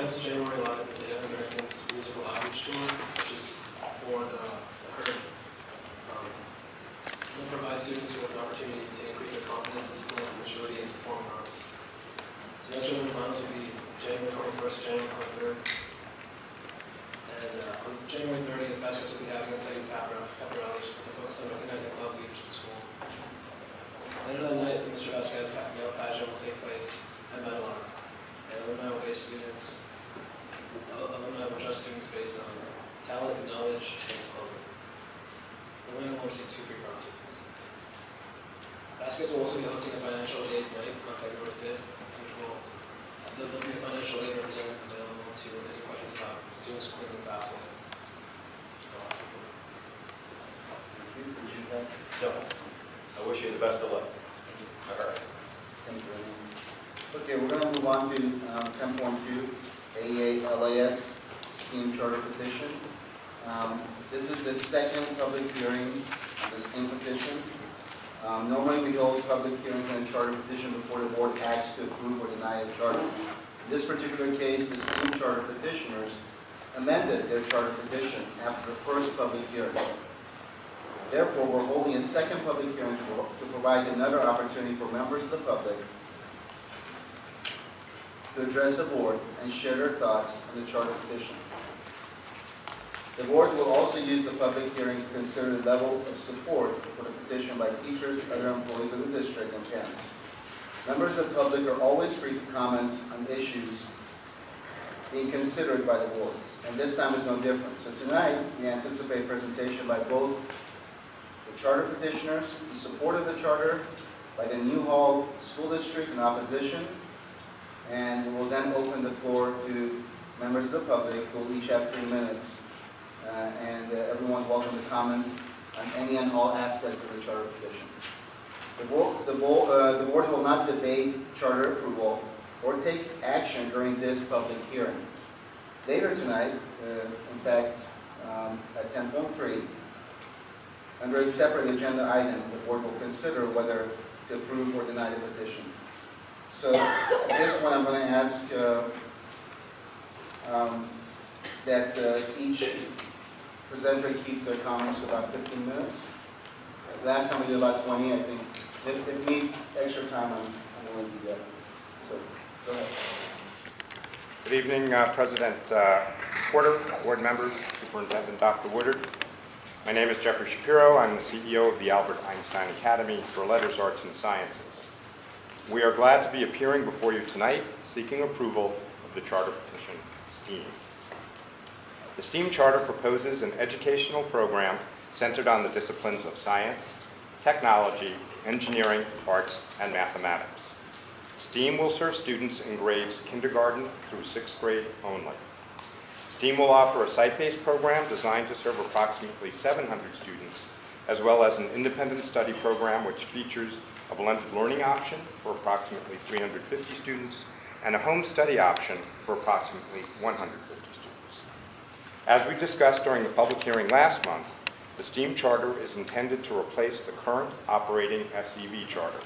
event's January 11th is the Young Americans Musical Outreach Tour, which is for the herd. We'll provide students with an opportunity to increase their confidence, discipline, and maturity in performing arts. So next German finals will be January 21st, January 23rd. And on January 30th, basketball will be having a second pep rally with a focus on recognizing club leaders at school. Later that night, the Mr. Vasquez Yellow Pageant will take place at Meadowlark. And alumni will judge students based on talent, knowledge, and clothing. The winner will receive 2 free prom tickets. Baskets will also be hosting a financial aid night on February 5th, which there'll be a financial aid representative available to answer questions about students quickly and fastly. That's all. No. I wish you the best of luck. All right. Thank you. Okay, we're going to move on to 10.2, AALAS STEAM Charter Petition. This is the second public hearing on the STEAM petition. Normally we hold public hearings on a charter petition before the board acts to approve or deny a charter. In this particular case, the STEAM charter petitioners amended their charter petition after the first public hearing. Therefore, we're holding a second public hearing to provide another opportunity for members of the public to address the board and share their thoughts on the charter petition. The board will also use the public hearing to consider the level of support for the petition by teachers and other employees of the district and parents. Members of the public are always free to comment on issues being considered by the board, and this time is no different. So tonight, we anticipate presentation by both the charter petitioners in support of the charter, by the Newhall School District in opposition, and we'll then open the floor to members of the public who will each have 3 minutes. Everyone's welcome to comment on any and all aspects of the charter petition. The board will not debate charter approval or take action during this public hearing. Later tonight, in fact, at 10.3, under a separate agenda item, the board will consider whether to approve or deny the petition. So at this point, I'm going to ask that each presenter keep their comments to about 15 minutes. Last time we did about 20, I think. If we need extra time, I'm willing to do that. So, go ahead. Good evening, President Porter, board members, Superintendent Dr. Woodard. My name is Jeffery Shapiro. I'm the CEO of the Albert Einstein Academy for Letters, Arts, and Sciences. We are glad to be appearing before you tonight, seeking approval of the charter petition, STEAM. The STEAM Charter proposes an educational program centered on the disciplines of science, technology, engineering, arts, and mathematics. STEAM will serve students in grades kindergarten through 6th grade only. STEAM will offer a site-based program designed to serve approximately 700 students, as well as an independent study program which features a blended learning option for approximately 350 students and a home study option for approximately 150 students. As we discussed during the public hearing last month, the STEAM Charter is intended to replace the current operating SEV Charter.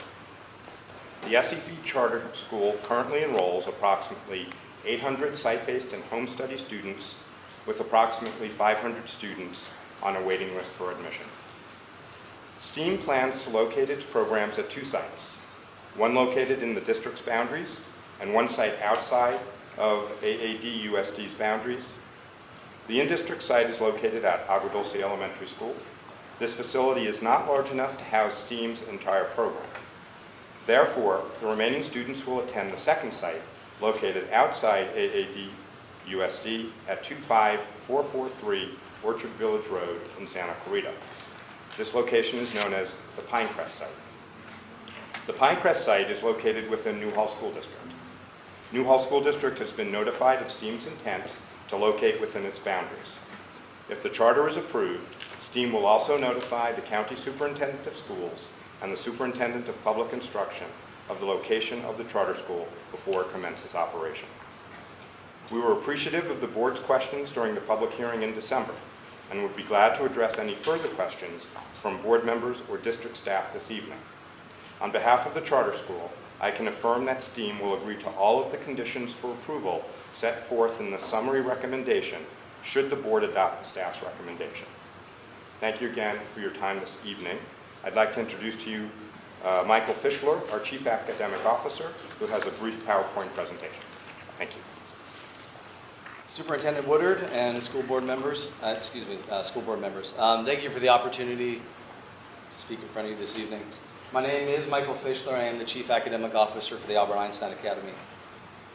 The SEV Charter School currently enrolls approximately 800 site-based and home study students with approximately 500 students on a waiting list for admission. STEAM plans to locate its programs at 2 sites, one located in the district's boundaries and one site outside of AADUSD's boundaries. The in-district site is located at Agua Dulce Elementary School. This facility is not large enough to house STEAM's entire program. Therefore, the remaining students will attend the second site, located outside AADUSD at 25443 Orchard Village Road in Santa Clarita. This location is known as the Pinecrest site. The Pinecrest site is located within Newhall School District. Newhall School District has been notified of STEAM's intent to locate within its boundaries. If the charter is approved, STEAM will also notify the County Superintendent of Schools and the Superintendent of Public Instruction of the location of the charter school before it commences operation. We were appreciative of the board's questions during the public hearing in December and would be glad to address any further questions from board members or district staff this evening. On behalf of the charter school, I can affirm that STEAM will agree to all of the conditions for approval set forth in the summary recommendation should the board adopt the staff's recommendation. Thank you again for your time this evening. I'd like to introduce to you Michael Fishner, our Chief Academic Officer, who has a brief PowerPoint presentation. Thank you. Superintendent Woodard and school board members, thank you for the opportunity to speak in front of you this evening. My name is Michael Fishner. I am the Chief Academic Officer for the Albert Einstein Academy.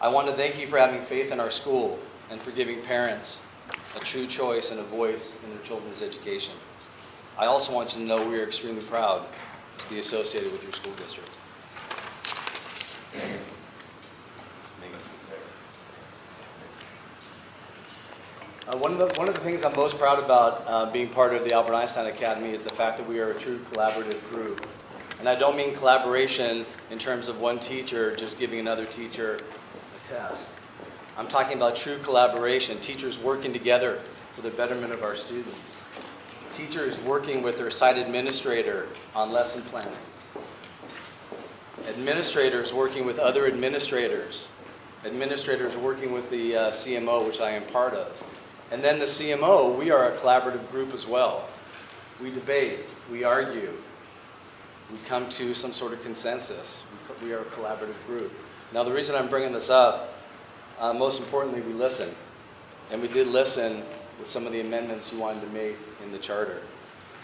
I want to thank you for having faith in our school and for giving parents a true choice and a voice in their children's education. I also want you to know we are extremely proud to be associated with your school district. One of the things I'm most proud about being part of the Albert Einstein Academy is the fact that we are a true collaborative group. And I don't mean collaboration in terms of one teacher just giving another teacher a test. I'm talking about true collaboration, teachers working together for the betterment of our students. Teachers working with their site administrator on lesson planning. Administrators working with other administrators. Administrators working with the CMO, which I am part of. And then the CMO, we are a collaborative group as well. We debate, we argue, we come to some sort of consensus. We are a collaborative group. Now the reason I'm bringing this up, most importantly, we listen. And we did listen with some of the amendments you wanted to make in the charter.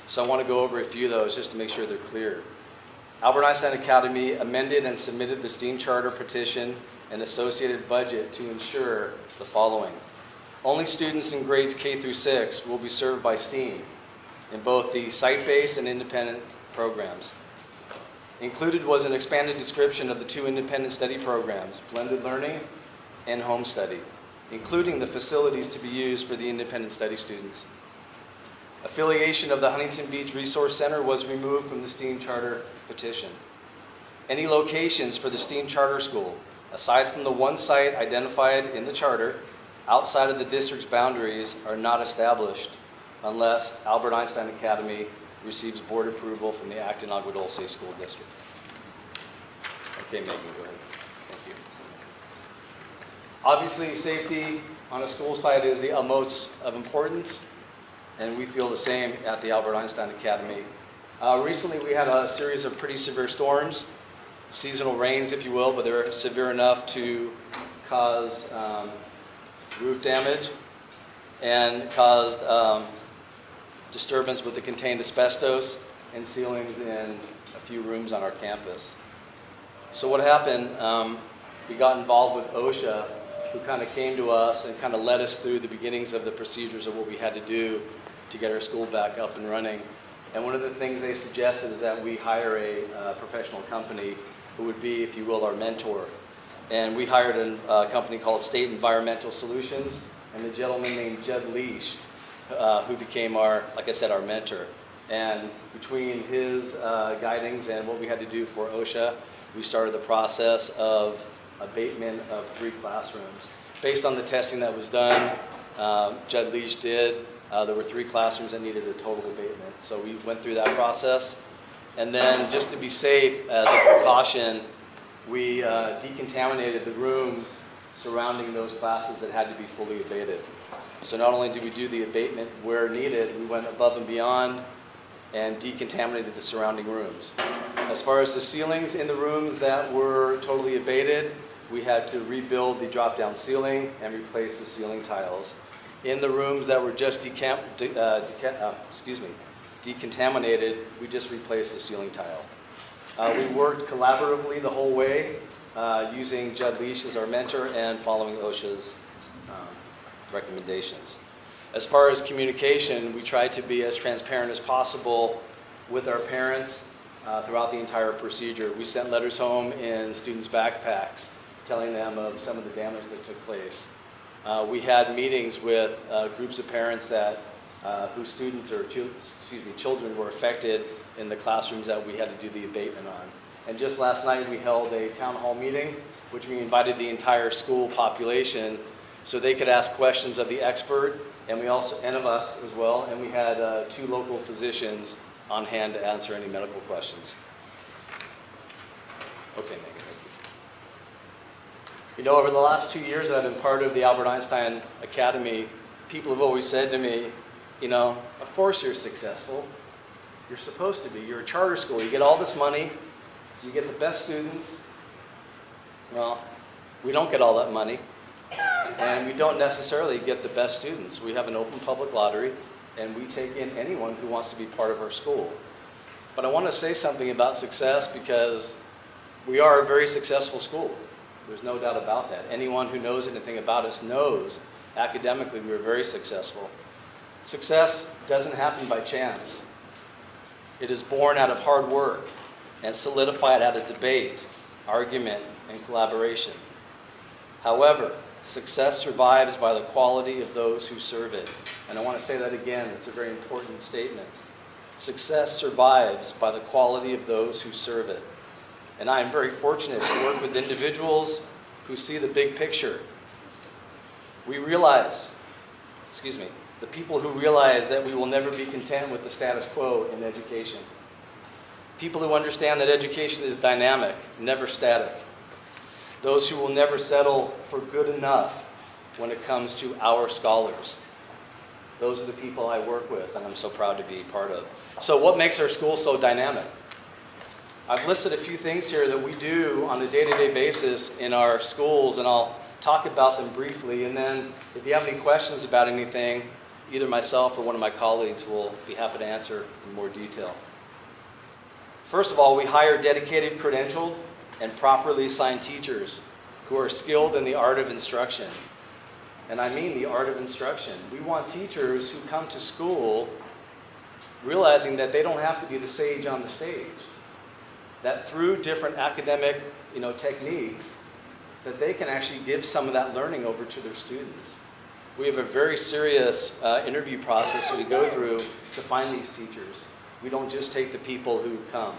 So I want to go over a few of those just to make sure they're clear. Albert Einstein Academy amended and submitted the STEAM charter petition and associated budget to ensure the following. Only students in grades K through 6 will be served by STEAM in both the site-based and independent programs. Included was an expanded description of the 2 independent study programs, blended learning and home study, including the facilities to be used for the independent study students. Affiliation of the Huntington Beach Resource Center was removed from the STEAM charter petition. Any locations for the STEAM charter school, aside from the one site identified in the charter, outside of the district's boundaries are not established unless Albert Einstein Academy receives board approval from the Acton Agua Dulce School District. Okay, Megan, go ahead. Thank you. Obviously, safety on a school site is the utmost of importance, and we feel the same at the Albert Einstein Academy. Recently, we had a series of pretty severe storms, seasonal rains, if you will, but they're severe enough to cause roof damage and caused disturbance with the contained asbestos and ceilings in a few rooms on our campus. So what happened, we got involved with OSHA, who kind of came to us and kind of led us through the beginnings of the procedures of what we had to do to get our school back up and running. And one of the things they suggested is that we hire a professional company who would be, if you will, our mentor. And we hired a company called State Environmental Solutions, and a gentleman named Judd Leash, who became our, like I said, our mentor. And between his guidings and what we had to do for OSHA, we started the process of abatement of 3 classrooms. Based on the testing that was done, Judd Leash did, there were 3 classrooms that needed a total abatement. So we went through that process. And then just to be safe, as a precaution, we decontaminated the rooms surrounding those classes that had to be fully abated. So not only did we do the abatement where needed, we went above and beyond and decontaminated the surrounding rooms. As far as the ceilings in the rooms that were totally abated, we had to rebuild the drop-down ceiling and replace the ceiling tiles. In the rooms that were just decontaminated, we just replaced the ceiling tile. We worked collaboratively the whole way, using Judd Leash as our mentor and following OSHA's recommendations. As far as communication, we tried to be as transparent as possible with our parents throughout the entire procedure. We sent letters home in students' backpacks telling them of some of the damage that took place. We had meetings with groups of parents that whose students or children were affected in the classrooms that we had to do the abatement on. And just last night we held a town hall meeting, which we invited the entire school population so they could ask questions of the expert, and we also, and of us as well, and we had 2 local physicians on hand to answer any medical questions. Okay, Megan, thank you. You know, over the last 2 years I've been part of the Albert Einstein Academy, people have always said to me, you know, of course you're successful. You're supposed to be. You're a charter school. You get all this money. You get the best students. Well, we don't get all that money. And we don't necessarily get the best students. We have an open public lottery, and we take in anyone who wants to be part of our school. But I want to say something about success because we are a very successful school. There's no doubt about that. Anyone who knows anything about us knows academically we are very successful. Success doesn't happen by chance. It is born out of hard work and solidified out of debate, argument, and collaboration. However, success survives by the quality of those who serve it. And I want to say that again. It's a very important statement. Success survives by the quality of those who serve it. And I am very fortunate to work with individuals who see the big picture. We realize, the people who realize that we will never be content with the status quo in education. People who understand that education is dynamic, never static. Those who will never settle for good enough when it comes to our scholars. Those are the people I work with, and I'm so proud to be part of. So what makes our school so dynamic? I've listed a few things here that we do on a day-to-day basis in our schools, and I'll talk about them briefly, and then if you have any questions about anything, either myself or one of my colleagues will be happy to answer in more detail. First of all, we hire dedicated, credentialed, and properly assigned teachers who are skilled in the art of instruction. And I mean the art of instruction. We want teachers who come to school realizing that they don't have to be the sage on the stage. That through different academic, techniques, that they can actually give some of that learning over to their students. We have a very serious interview process that we go through to find these teachers. We don't just take the people who come.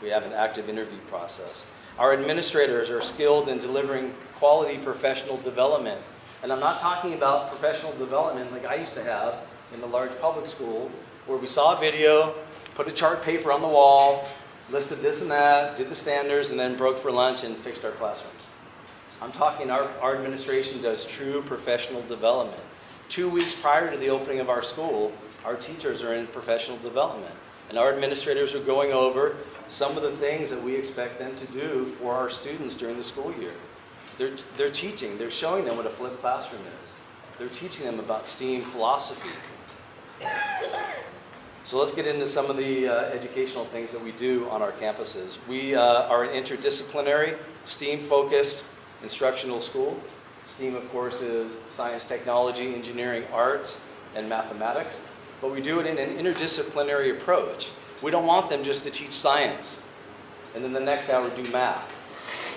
We have an active interview process. Our administrators are skilled in delivering quality professional development. And I'm not talking about professional development like I used to have in the large public school, where we saw a video, put a chart paper on the wall, listed this and that, did the standards, and then broke for lunch and fixed our classrooms. I'm talking our administration does true professional development. 2 weeks prior to the opening of our school, our teachers are in professional development. And our administrators are going over some of the things that we expect them to do for our students during the school year. They're teaching, they're showing them what a flipped classroom is. They're teaching them about STEAM philosophy. So let's get into some of the educational things that we do on our campuses. We are an interdisciplinary, STEAM-focused instructional school. STEAM, of course, is science, technology, engineering, arts, and mathematics. But we do it in an interdisciplinary approach. We don't want them just to teach science, and then the next hour do math,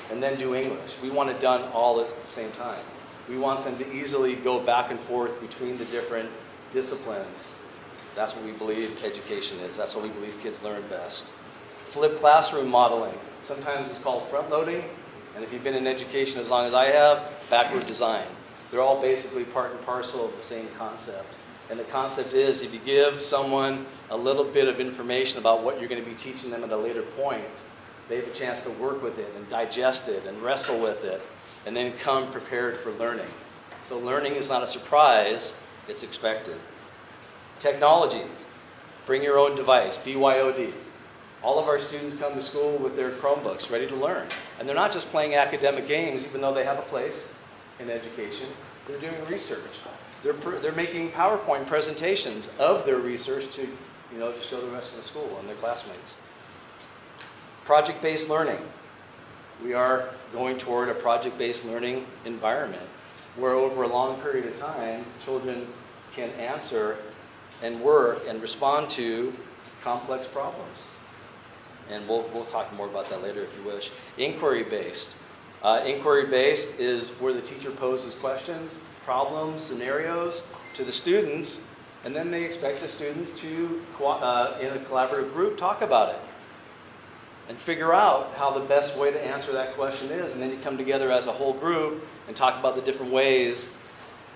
and then do English. We want it done all at the same time. We want them to easily go back and forth between the different disciplines. That's what we believe education is. That's what we believe kids learn best. Flipped classroom modeling. Sometimes it's called front loading, and if you've been in education as long as I have, backward design. They're all basically part and parcel of the same concept. And the concept is if you give someone a little bit of information about what you're going to be teaching them at a later point, they have a chance to work with it and digest it and wrestle with it and then come prepared for learning. So learning is not a surprise, it's expected. Technology. Bring your own device, BYOD. All of our students come to school with their Chromebooks ready to learn. And they're not just playing academic games, even though they have a place in education. They're doing research. They're making PowerPoint presentations of their research to show the rest of the school and their classmates. Project-based learning. We are going toward a project-based learning environment where over a long period of time, children can answer and work and respond to complex problems. And we'll talk more about that later if you wish. Inquiry-based. Inquiry-based is where the teacher poses questions, problems, scenarios to the students, and then they expect the students to, in a collaborative group, talk about it and figure out how the best way to answer that question is. And then you come together as a whole group and talk about the different ways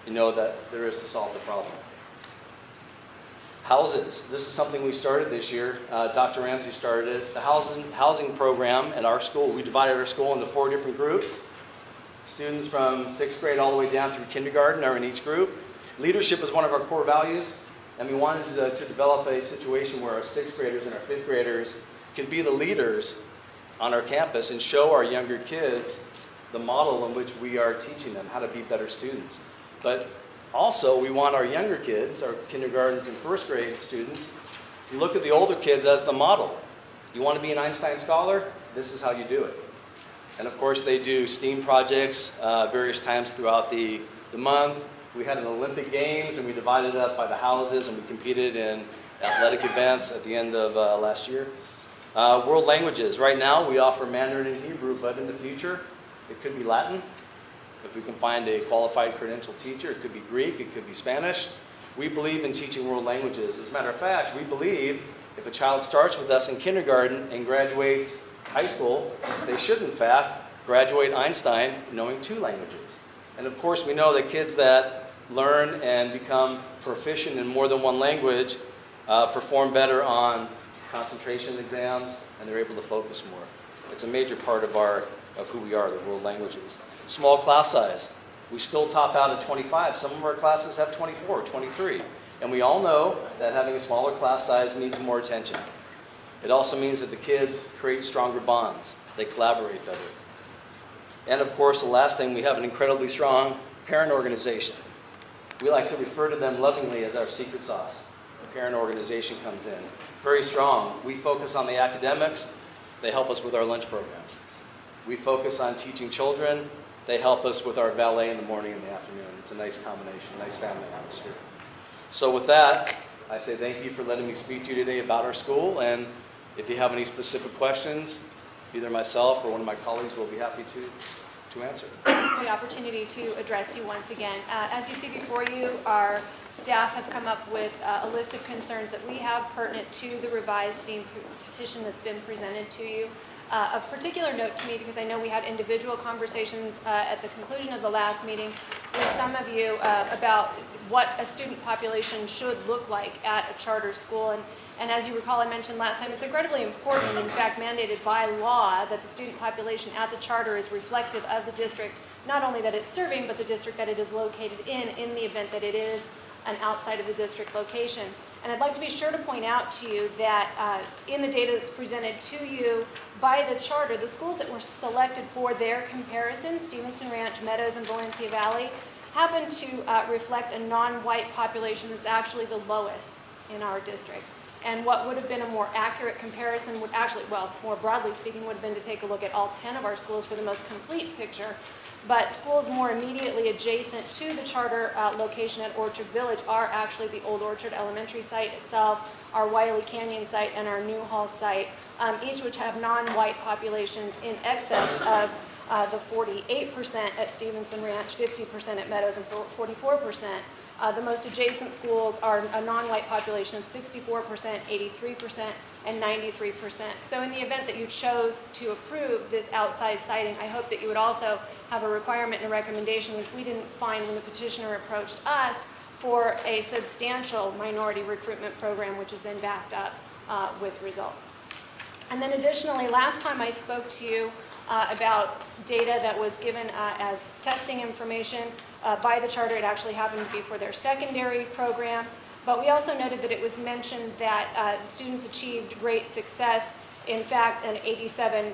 that there is to solve the problem. Houses. This is something we started this year. Dr. Ramsey started it. The housing program at our school, we divided our school into 4 different groups. Students from 6th grade all the way down through kindergarten are in each group. Leadership is one of our core values, and we wanted to develop a situation where our 6th graders and our 5th graders could be the leaders on our campus and show our younger kids the model in which we are teaching them how to be better students. But also, we want our younger kids, our kindergartens and 1st grade students, to look at the older kids as the model. You want to be an Einstein Scholar? This is how you do it. And of course, they do STEAM projects various times throughout the month. We had an Olympic Games, and we divided it up by the houses, and we competed in athletic events at the end of last year. World languages. Right now, we offer Mandarin and Hebrew, but in the future, it could be Latin. If we can find a qualified credentialed teacher, it could be Greek, it could be Spanish. We believe in teaching world languages. As a matter of fact, we believe if a child starts with us in kindergarten and graduates high school, they should, in fact, graduate Einstein knowing 2 languages. And of course, we know that kids that learn and become proficient in more than 1 language perform better on concentration exams, and they're able to focus more. It's a major part of who we are, the world languages. Small class size. We still top out at 25. Some of our classes have 24, 23. And we all know that having a smaller class size means more attention. It also means that the kids create stronger bonds. They collaborate better. And of course, the last thing, we have an incredibly strong parent organization. We like to refer to them lovingly as our secret sauce. The parent organization comes in. Very strong. We focus on the academics. They help us with our lunch program. We focus on teaching children. They help us with our valet in the morning and the afternoon. It's a nice combination, a nice family atmosphere. So with that, I say thank you for letting me speak to you today about our school. And if you have any specific questions, either myself or one of my colleagues will be happy to answer. The opportunity to address you once again. As you see before you, our staff have come up with a list of concerns that we have pertinent to the revised STEAM petition that's been presented to you. Of particular note to me, because I know we had individual conversations at the conclusion of the last meeting with some of you about what a student population should look like at a charter school. And as you recall, I mentioned last time, it's incredibly important, in fact mandated by law, that the student population at the charter is reflective of the district, not only that it's serving, but the district that it is located in the event that it is an outside of the district location. And I'd like to be sure to point out to you that in the data that's presented to you by the charter, the schools that were selected for their comparison, Stevenson Ranch, Meadows, and Valencia Valley, happen to reflect a non-white population that's actually the lowest in our district. And what would have been a more accurate comparison would actually, well, more broadly speaking, would have been to take a look at all 10 of our schools for the most complete picture. But schools more immediately adjacent to the charter location at Orchard Village are actually the Old Orchard Elementary site itself, our Wiley Canyon site, and our Newhall site, each which have non-white populations in excess of the 48% at Stevenson Ranch, 50% at Meadows, and 44%. The most adjacent schools are a non-white population of 64%, 83%, and 93%. So in the event that you chose to approve this outside siting, I hope that you would also have a requirement and a recommendation, which we didn't find when the petitioner approached us, for a substantial minority recruitment program, which is then backed up with results. And then additionally, last time I spoke to you about data that was given as testing information by the charter. It actually happened to be for their secondary program. But we also noted that it was mentioned that the students achieved great success, in fact, an 87%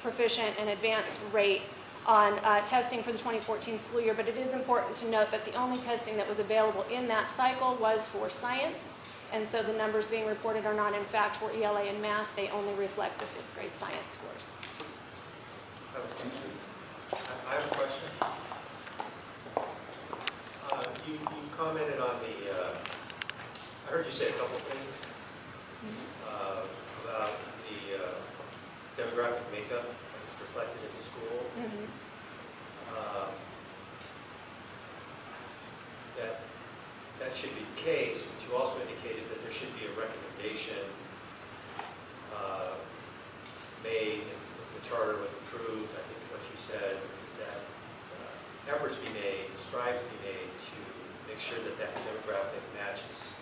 proficient and advanced rate on testing for the 2014 school year. But it is important to note that the only testing that was available in that cycle was for science. And so the numbers being reported are not, in fact, for ELA and math. They only reflect the 5th grade science scores. I have a question. You commented on the, I heard you say a couple things about the demographic makeup that's reflected in the school. That should be the case, but you also indicated that there should be a recommendation made if the charter was approved. I think what you said, that efforts be made, strides be made to make sure that that demographic match is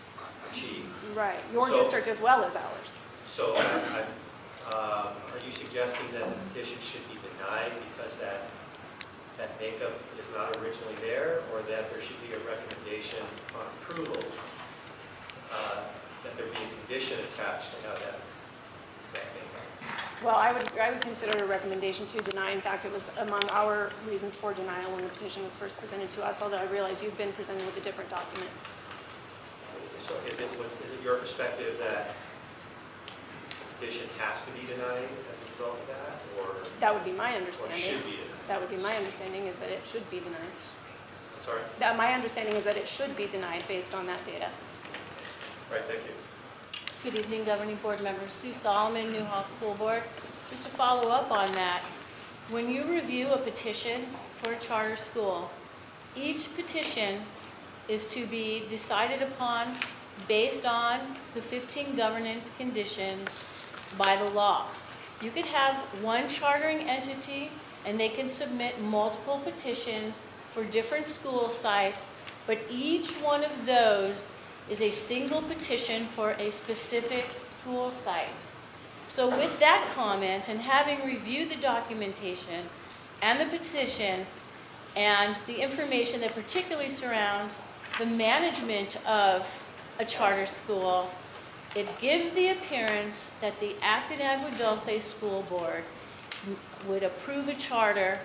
achieved. Right, your district as well as ours. So are you suggesting that the petition should be denied because that that makeup is not originally there, or that there should be a recommendation on approval, that there be a condition attached to have that makeup? Well, I would consider it a recommendation to deny. In fact, it was among our reasons for denial when the petition was first presented to us, although I realize you've been presented with a different document. So is it your perspective that the petition has to be denied as a result of that, or That would be my or understanding. should be denied? That would be my understanding, is that it should be denied. Sorry? My understanding is that it should be denied based on that data. Right, thank you. Good evening, governing board members. Sue Solomon, Newhall School Board. Just to follow up on that, when you review a petition for a charter school, each petition is to be decided upon based on the 15 governance conditions by the law. You could have one chartering entity and they can submit multiple petitions for different school sites, but each one of those is a single petition for a specific school site. So with that comment and having reviewed the documentation and the petition and the information that particularly surrounds the management of a charter school, it gives the appearance that the Acton Agua Dulce School Board would approve a charter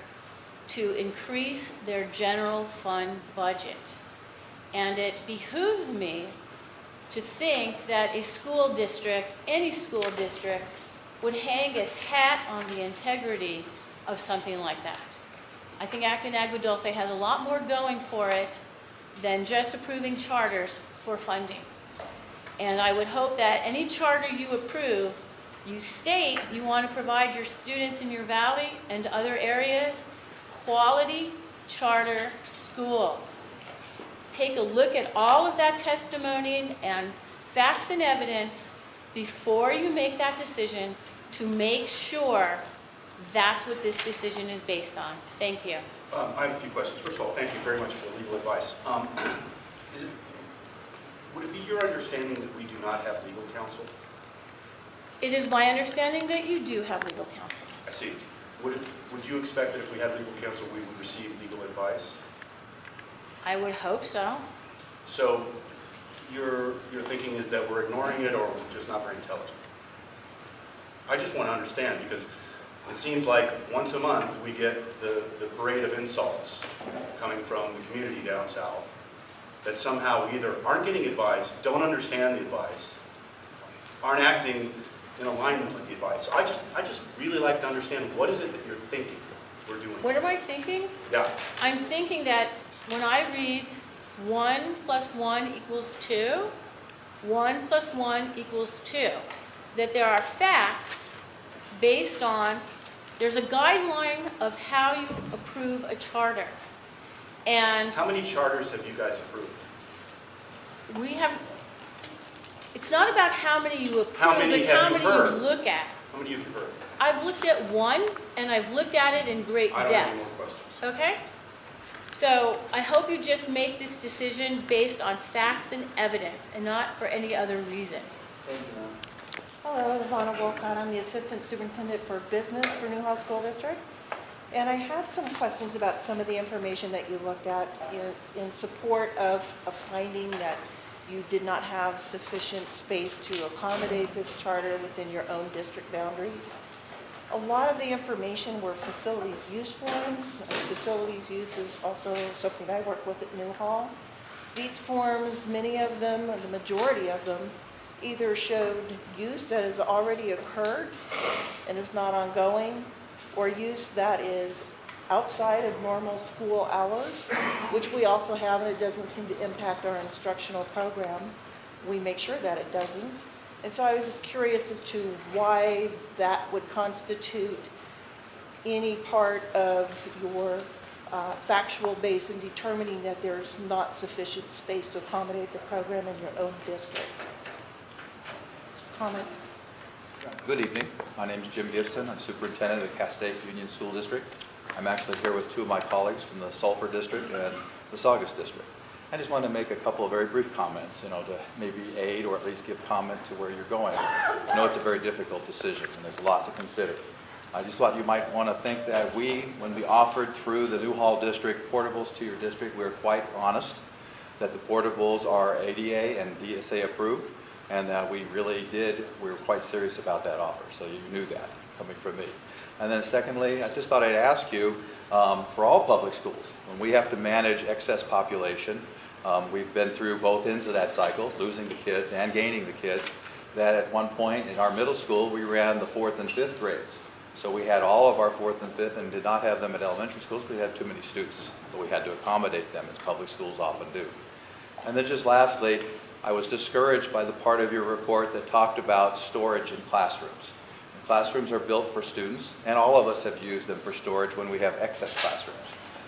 to increase their general fund budget. And it behooves me to think that a school district, any school district, would hang its hat on the integrity of something like that. I think Acton Agua Dulce has a lot more going for it than just approving charters for funding. And I would hope that any charter you approve, you state you want to provide your students in your valley and other areas quality charter schools. Take a look at all of that testimony and facts and evidence before you make that decision to make sure that's what this decision is based on. Thank you. I have a few questions. First of all, thank you very much for the legal advice. Would it be your understanding that we do not have legal counsel? It is my understanding that you do have legal counsel. I see. Would you expect that if we had legal counsel, we would receive legal advice? I would hope so. So your thinking is that we're ignoring it, or we're just not very intelligent? I just want to understand, because it seems like once a month we get the parade of insults coming from the community down south that somehow we either aren't getting advice, don't understand the advice, aren't acting in alignment with the advice. So I just really like to understand, what is it that you're thinking we're doing? What am I thinking? Yeah. I'm thinking that when I read 1 + 1 = 2, 1 + 1 = 2, that there are facts based on, there's a guideline of how you approve a charter. And How many charters have you guys approved? we have, it's not about how many you approve, How many it's have how you many heard? you look at. How many have you heard? I've looked at one, and I've looked at it in great I don't have any more depth. questions. Okay? So I hope you just make this decision based on facts and evidence and not for any other reason. Thank you, ma'am. Hello, Ronna Wolcott. I'm the Assistant Superintendent for Business for Newhall School District. And I had some questions about some of the information that you looked at in support of a finding that you did not have sufficient space to accommodate this charter within your own district boundaries. A lot of the information were facilities use forms. Facilities use is also something I work with at Newhall. These forms, many of them, or the majority of them, either showed use that has already occurred and is not ongoing, or use that is outside of normal school hours, which we also have, and it doesn't seem to impact our instructional program. We make sure that it doesn't. And so I was just curious as to why that would constitute any part of your factual base in determining that there's not sufficient space to accommodate the program in your own district. Comment? Good evening. My name is Jim Gibson. I'm superintendent of the Castaic Union School District. I'm actually here with two of my colleagues from the Sulphur District and the Saugus District. I just wanted to make a couple of very brief comments, to maybe aid or at least give comment to where you're going. I know it's a very difficult decision and there's a lot to consider. I just thought you might want to think that when we offered through the Newhall District portables to your district, we were quite honest that the portables are ADA and DSA approved, and that we were quite serious about that offer. So you knew that coming from me. And then secondly, I just thought I'd ask you, for all public schools, when we have to manage excess population, we've been through both ends of that cycle, losing the kids and gaining the kids, that at one point in our middle school, we ran the 4th and 5th grades. So we had all of our 4th and 5th and did not have them at elementary schools because we had too many students. But we had to accommodate them, as public schools often do. And then just lastly, I was discouraged by the part of your report that talked about storage in classrooms. And classrooms are built for students, and all of us have used them for storage when we have excess classrooms.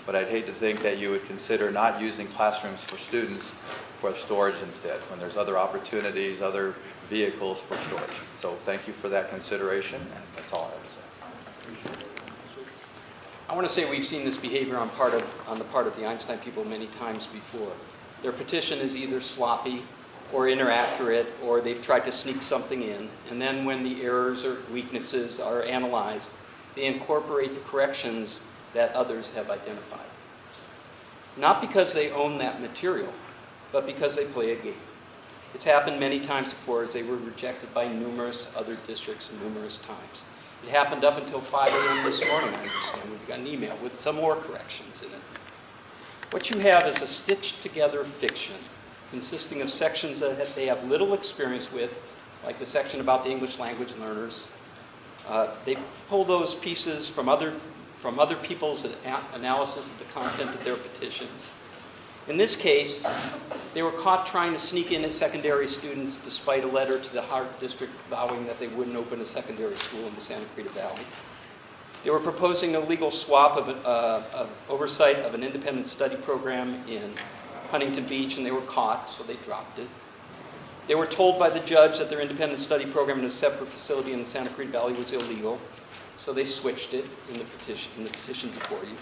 But I'd hate to think that you would consider not using classrooms for students for storage instead, when there's other opportunities, other vehicles for storage. So thank you for that consideration, and that's all I have to say. I want to say we've seen this behavior on the part of the Einstein people many times before. Their petition is either sloppy or inaccurate, or they've tried to sneak something in, and then when the errors or weaknesses are analyzed, they incorporate the corrections that others have identified. Not because they own that material, but because they play a game. It's happened many times before, as they were rejected by numerous other districts numerous times. It happened up until 5 a.m. this morning, I understand. We got an email with some more corrections in it. What you have is a stitched together fiction consisting of sections that they have little experience with, like the section about the English language learners. They pull those pieces from other people's analysis of the content of their petitions. In this case, they were caught trying to sneak in as secondary students despite a letter to the Hart District vowing that they wouldn't open a secondary school in the Santa Cruz Valley. They were proposing a legal swap of oversight of an independent study program in Huntington Beach, and they were caught, so they dropped it. They were told by the judge that their independent study program in a separate facility in the Santa Cruz Valley was illegal, so they switched it in the petition before you.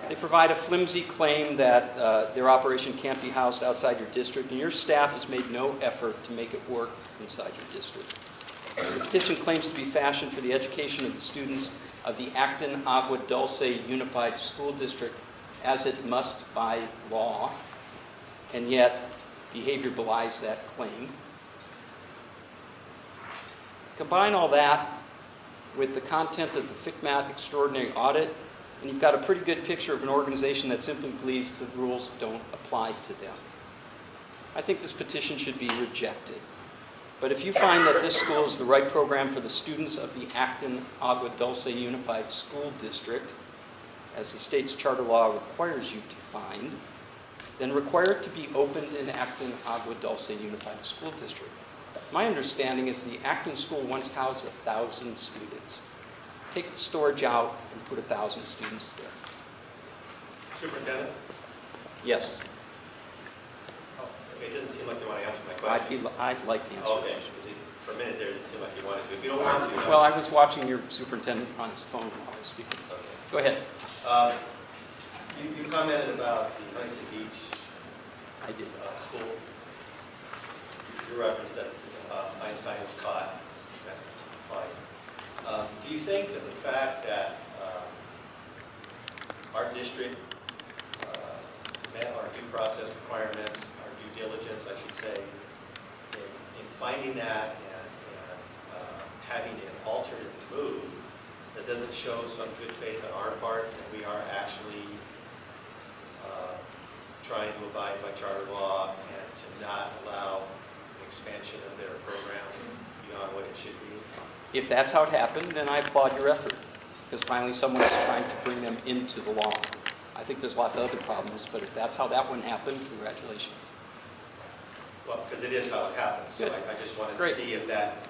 They provide a flimsy claim that their operation can't be housed outside your district, and your staff has made no effort to make it work inside your district. The petition claims to be fashioned for the education of the students of the Acton Agua Dulce Unified School District, as it must by law, and yet behavior belies that claim. Combine all that with the content of the FCMAT extraordinary audit, and you've got a pretty good picture of an organization that simply believes the rules don't apply to them. I think this petition should be rejected. But if you find that this school is the right program for the students of the Acton Agua Dulce Unified School District, as the state's charter law requires you to find, then require it to be opened in Acton Agua Dulce Unified School District. My understanding is the Acton school once housed 1,000 students. Take the storage out and put 1,000 students there. Superintendent? Yes. Okay, it doesn't seem like you want to answer my question. I'd like to answer. Okay, for a minute there, it didn't seem like you wanted to. If you don't want to. Well, I was watching your superintendent on his phone while I was speaking. Okay. Go ahead. You commented about the Huntington Beach I did. School. You referenced that Einstein was caught. That's fine. Do you think that the fact that our district met our due process requirements, our due diligence, I should say, in finding that and having an alternate move that doesn't show some good faith on our part that we are actually trying to abide by charter law and to not allow expansion of their program beyond what it should be? If that's how it happened, then I applaud your effort, because finally someone is trying to bring them into the law. I think there's lots of other problems, but if that's how that one happened, congratulations. Well, because it is how it happens. So I just wanted to see if that,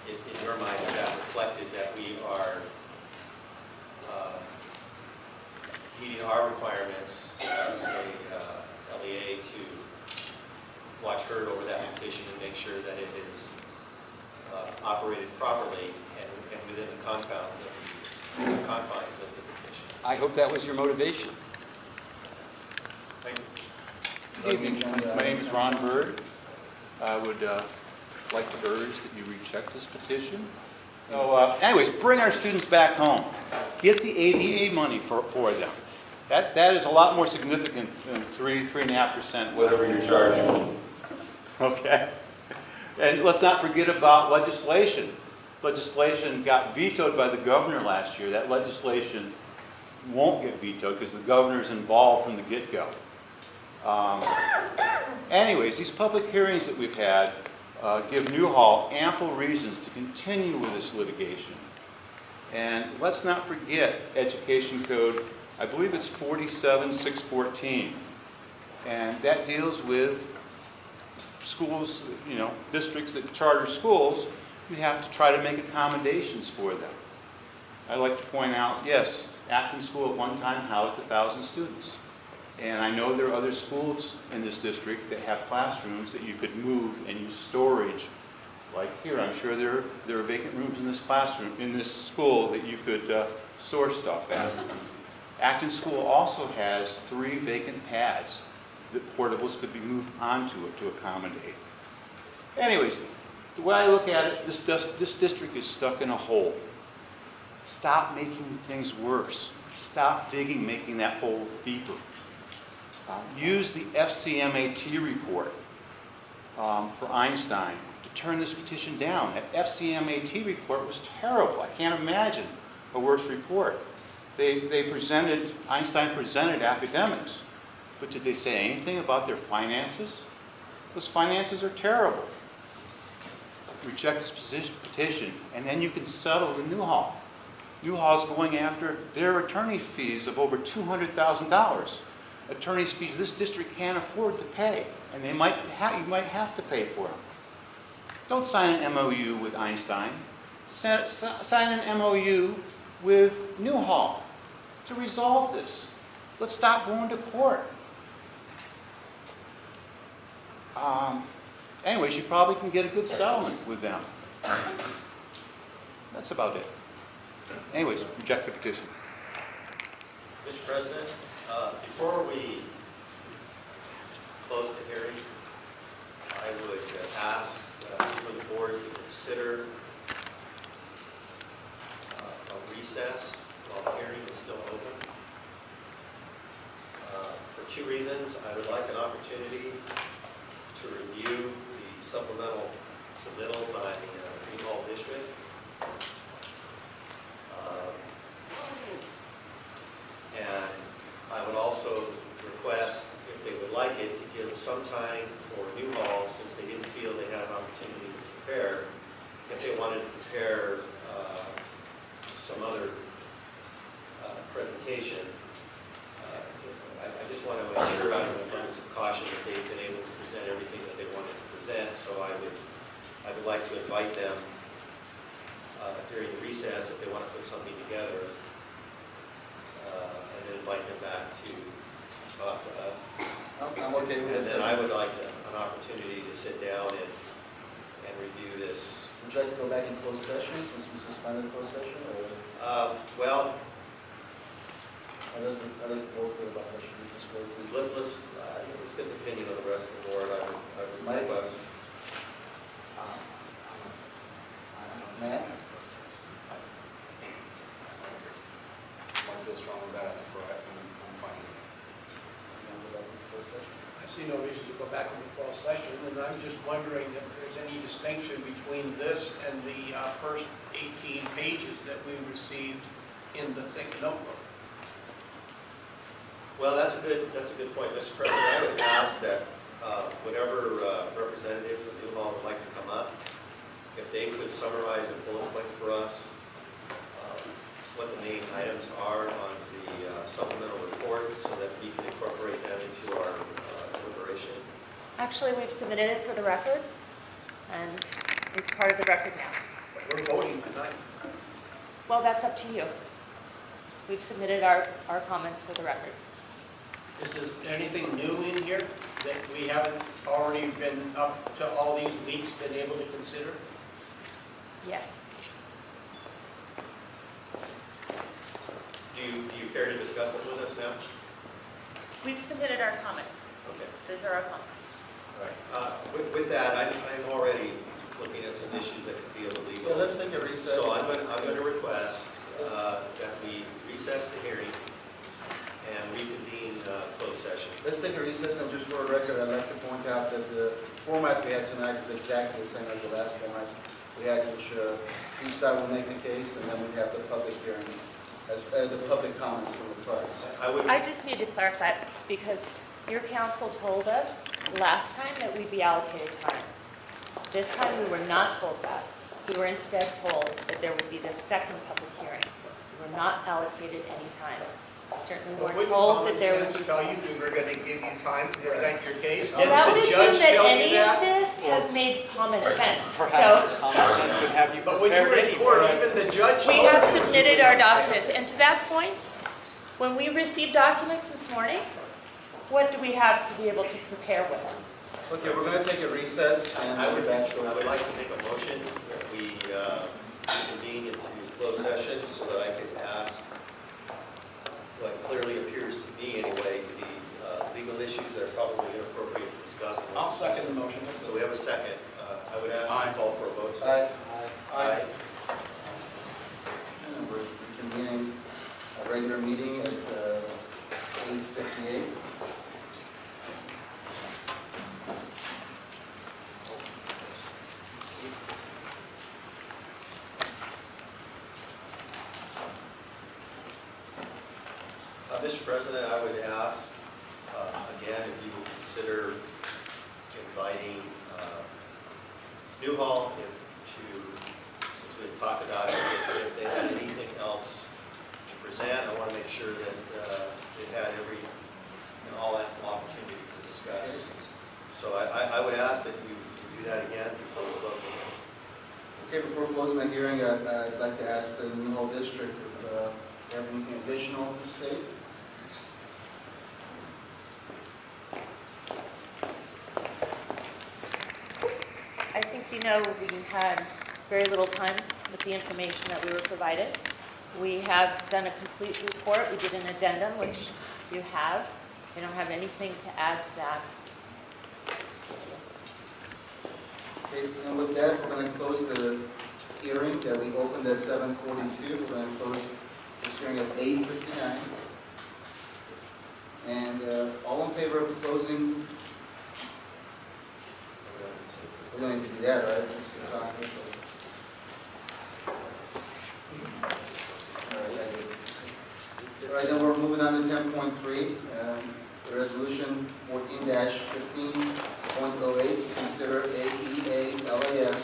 in your mind, if that reflected that we are meeting our requirements as a LEA to watch herd over that petition and make sure that it is operated properly and within the confines of the petition. I hope that was your motivation. Thank you. My name is Ron Bird. I would like to urge that you reject this petition So anyways, bring our students back home. Get the ADA money for them. That is a lot more significant than 3.5%, whatever you're charging. Okay? And let's not forget about legislation. Legislation got vetoed by the governor last year. That legislation won't get vetoed because the governor's involved from the get-go. Anyways, these public hearings that we've had give Newhall ample reasons to continue with this litigation. And let's not forget Education Code, I believe it's 47614. And that deals with schools, districts that charter schools. You have to try to make accommodations for them. I'd like to point out, yes, Acton School at one time housed 1,000 students. And I know there are other schools in this district that have classrooms that you could move and use storage. Like here, I'm sure there are vacant rooms in this classroom, in this school, that you could store stuff at. Acton School also has 3 vacant pads that portables could be moved onto it to accommodate. Anyways, the way I look at it, this district is stuck in a hole. Stop making things worse. Stop digging, making that hole deeper. Use the FCMAT report for Einstein to turn this petition down. That FCMAT report was terrible. I can't imagine a worse report. Einstein presented academics, but did they say anything about their finances? Those finances are terrible. Reject this petition, and then you can settle with Newhall. Newhall's going after their attorney fees of over $200,000. Attorney's fees this district can't afford to pay, and you might have to pay for them. Don't sign an MOU with Einstein. Sign an MOU with Newhall to resolve this. Let's stop going to court. Anyways, you probably can get a good settlement with them. That's about it. Anyways, reject the petition. Mr. President, before we close the hearing, I would ask for the board to consider a recess while the hearing is still open. For 2 reasons. I would like an opportunity to review the supplemental submittal by the Greenhall District. And I would also request, if they would like it, to give some time for Newhall, since they didn't feel they had an opportunity to prepare, if they wanted to prepare some other presentation. I just want to ensure out of an abundance of caution that they've been able to present everything that they wanted to present. So I would like to invite them during the recess, if they want to put something together, and then invite them back to talk to us. I'm okay with this. And then I would like an opportunity to sit down and review this. Would you like to go back in closed session since we suspended closed session? Or? Well, how does the board feel about that? Should we just go through? let's get the opinion of the rest of the board. I would Mike? request. Matt? I feel strong about it, I'm fine with it. You want to go back in closed session? I see no reason to go back into closed session, and I'm just wondering if there's any distinction between this and the first 18 pages that we received in the thick notebook. Well, that's a good point, Mr. President. I would ask that whatever representative from Newhall would like to come up, if they could summarize in bullet point for us what the main items are on the supplemental report, so that we can incorporate them into our deliberation. Actually, we've submitted it for the record, and it's part of the record now. But we're voting tonight. Well, that's up to you. We've submitted our comments for the record. Is there anything new in here that we haven't already been up to all these weeks been able to consider? Yes. Do you care to discuss it with us now? We've submitted our comments. Okay. Those are our comments. All right. With that, I'm already looking at some issues that could be a little legal. Yeah, let's take a recess. So I'm going to request that we recess the hearing and reconvene closed session. Let's take a recess, and just for a record, I'd like to point out that the format we had tonight is exactly the same as the last format we had, which each side will make a case, and then we'd have the public hearing, as the public comments from the parties. I just need to clarify, because your council told us last time that we'd be allocated time. This time, we were not told that. We were instead told that there would be this second public hearing. We were not allocated any time. Certainly weren't told that there would be. Tell you we were going to give you time to present your case. Well, that would Did the judge assume that tell you any that? of this has made common sense. Perhaps common sense would have you But when you prepared were in court, anyway. even the judge. We told have you. submitted our documents, and to that point, when we received documents this morning, what do we have to be able to prepare with them? Okay, we're going to take a recess, and I we'll be back shortly. would like to make a motion that we convene into closed session so that I could ask what clearly appears to me anyway to be legal issues that are probably inappropriate to discuss. I'll second the motion. So we have a second. I would ask you to call for a vote. Aye. Aye. And we're reconvening a regular meeting at 8:58. Mr. President, I would ask, again, if you would consider inviting Newhall since we've talked about it, if they had anything else to present. I want to make sure that they've had all that opportunity to discuss. So I would ask that you do that again before we close the hearing. Okay, before closing the hearing, I'd like to ask the Newhall District if they have anything additional to state. I think you know we had very little time with the information that we were provided. We have done a complete report. We did an addendum, which you have. We don't have anything to add to that. Okay, and with that, we're going to close the hearing that we opened at 7:42. We're going to close this hearing at 8:59. And all in favor of closing? We're going to do that, right? It's on here. All right, then we're moving on to 10.3. The resolution 14-15.08, consider AEALAS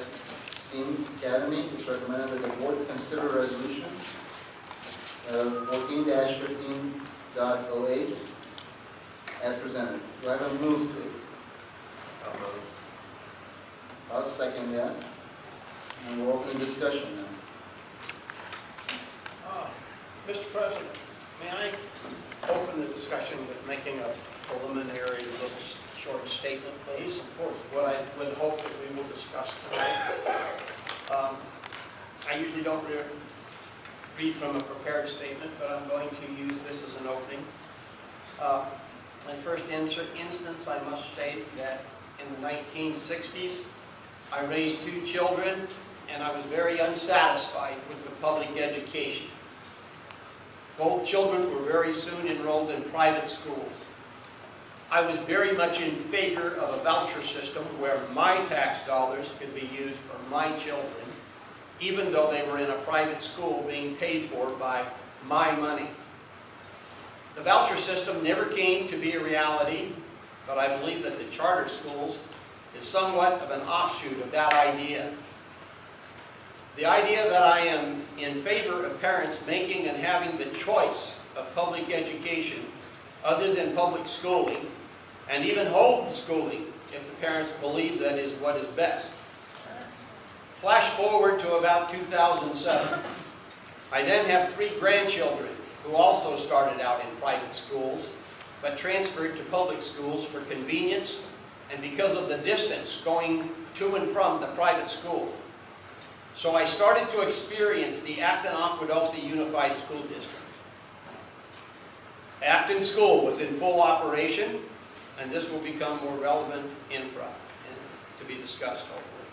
STEAM Academy. It's recommended that the board consider resolution 14-15.08 as presented. Do I have a move to it? I'll move. I'll second that. And we're opening discussion now. Mr. President, may I open the discussion with making a preliminary little short statement, please? Of course. What I would hope that we will discuss tonight. I usually don't read from a prepared statement, but I'm going to use this as an opening. In first instance, I must state that in the 1960s, I raised 2 children, and I was very unsatisfied with the public education. Both children were very soon enrolled in private schools. I was very much in favor of a voucher system where my tax dollars could be used for my children, even though they were in a private school being paid for by my money. The voucher system never came to be a reality, but I believe that the charter schools is somewhat of an offshoot of that idea. The idea that I am in favor of parents making and having the choice of public education other than public schooling, and even homeschooling if the parents believe that is what is best. Flash forward to about 2007. I then have 3 grandchildren who also started out in private schools, but transferred to public schools for convenience and because of the distance going to and from the private school. So I started to experience the Acton-Aqua-Dulce Unified School District. Acton School was in full operation, and this will become more relevant infra to be discussed, hopefully.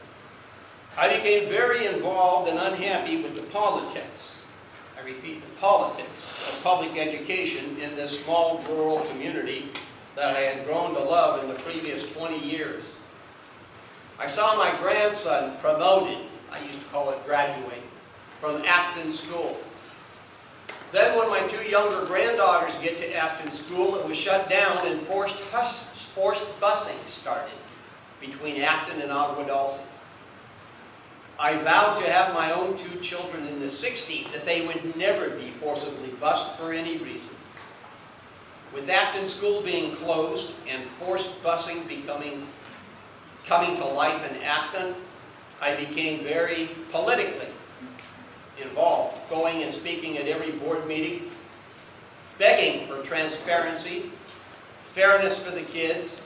I became very involved and unhappy with the politics, I repeat, the politics of public education in this small rural community that I had grown to love in the previous 20 years. I saw my grandson promoted, I used to call it graduate, from Acton School. Then when my two younger granddaughters get to Acton School, it was shut down and forced busing started between Acton and Agua Dulce. I vowed to have my own two children in the 60s that they would never be forcibly bused for any reason. With Acton School being closed and forced busing coming to life in Acton, I became very politically involved, going and speaking at every board meeting, begging for transparency, fairness for the kids,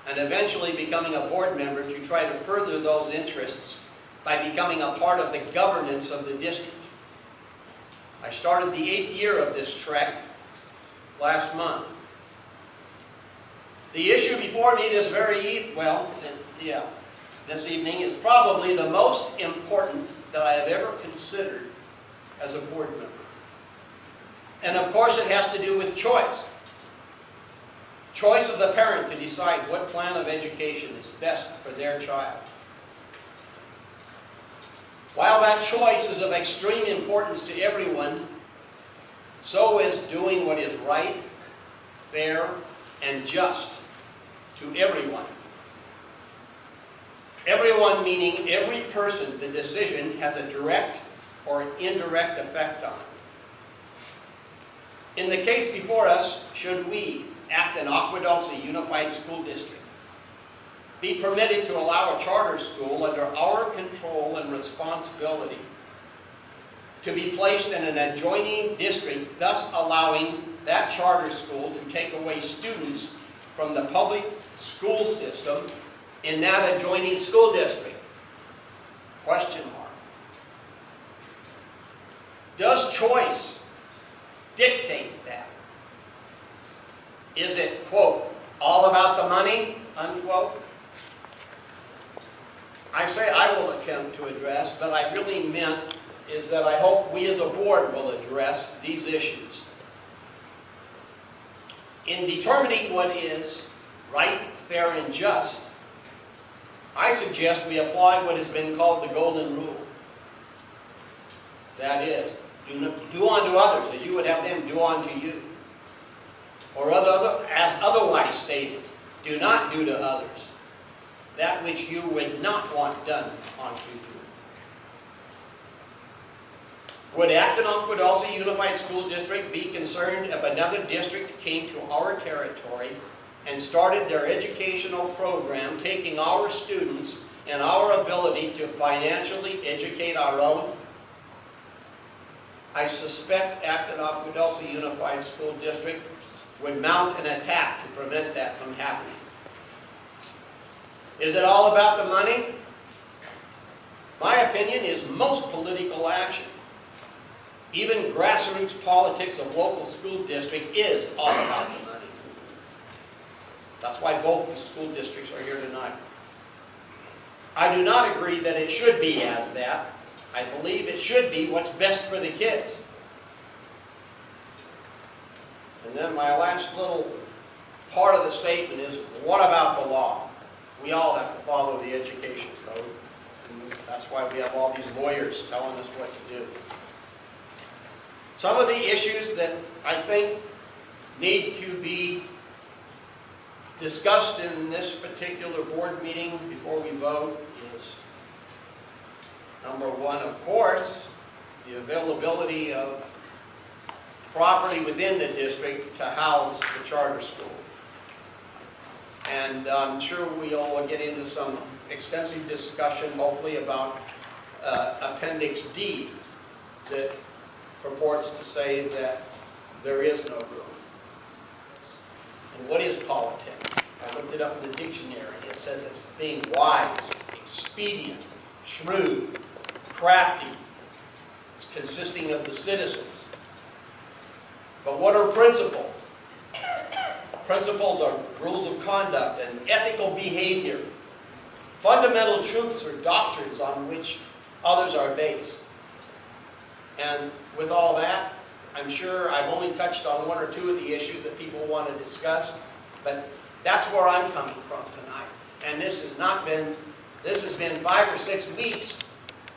and eventually becoming a board member to try to further those interests by becoming a part of the governance of the district. I started the 8th year of this trek last month. The issue before me this this evening is probably the most important that I have ever considered as a board member. And of course it has to do with choice. Choice of the parent to decide what plan of education is best for their child. While that choice is of extreme importance to everyone, so is doing what is right, fair, and just to everyone. Everyone meaning every person the decision has a direct or an indirect effect on. In the case before us, should we, Acton Agua Dulce Unified School District, be permitted to allow a charter school under our control and responsibility to be placed in an adjoining district, thus allowing that charter school to take away students from the public school system in that adjoining school district? Question mark. Does choice dictate that? Is it, quote, all about the money, unquote? I say I will attempt to address, but I really meant is that I hope we as a board will address these issues. In determining what is right, fair, and just, I suggest we apply what has been called the golden rule. That is, do unto others as you would have them do unto you. Or as otherwise stated, do not do to others that which you would not want done unto you. Would Acton Agua Dulce Unified School District be concerned if another district came to our territory and started their educational program, taking our students and our ability to financially educate our own? I suspect Acton Agua Dulce Unified School District would mount an attack to prevent that from happening. Is it all about the money? My opinion is most political action, even grassroots politics of local school district, is all about the money. That's why both the school districts are here tonight. I do not agree that it should be as that. I believe it should be what's best for the kids. And then my last little part of the statement is, what about the law? We all have to follow the education code. And that's why we have all these lawyers telling us what to do. Some of the issues that I think need to be discussed in this particular board meeting before we vote is, number one, of course, the availability of property within the district to house the charter school. And I'm sure we'll get into some extensive discussion, hopefully, about Appendix D that purports to say that there is no room. And what is politics? I looked it up in the dictionary. It says it's being wise, expedient, shrewd, crafty. It's consisting of the citizens. But what are principles? Principles are rules of conduct and ethical behavior fundamental truths or doctrines on which others are based. And with all that, I'm sure I've only touched on one or two of the issues that people want to discuss, but that's where I'm coming from tonight. And this has been 5 or 6 weeks,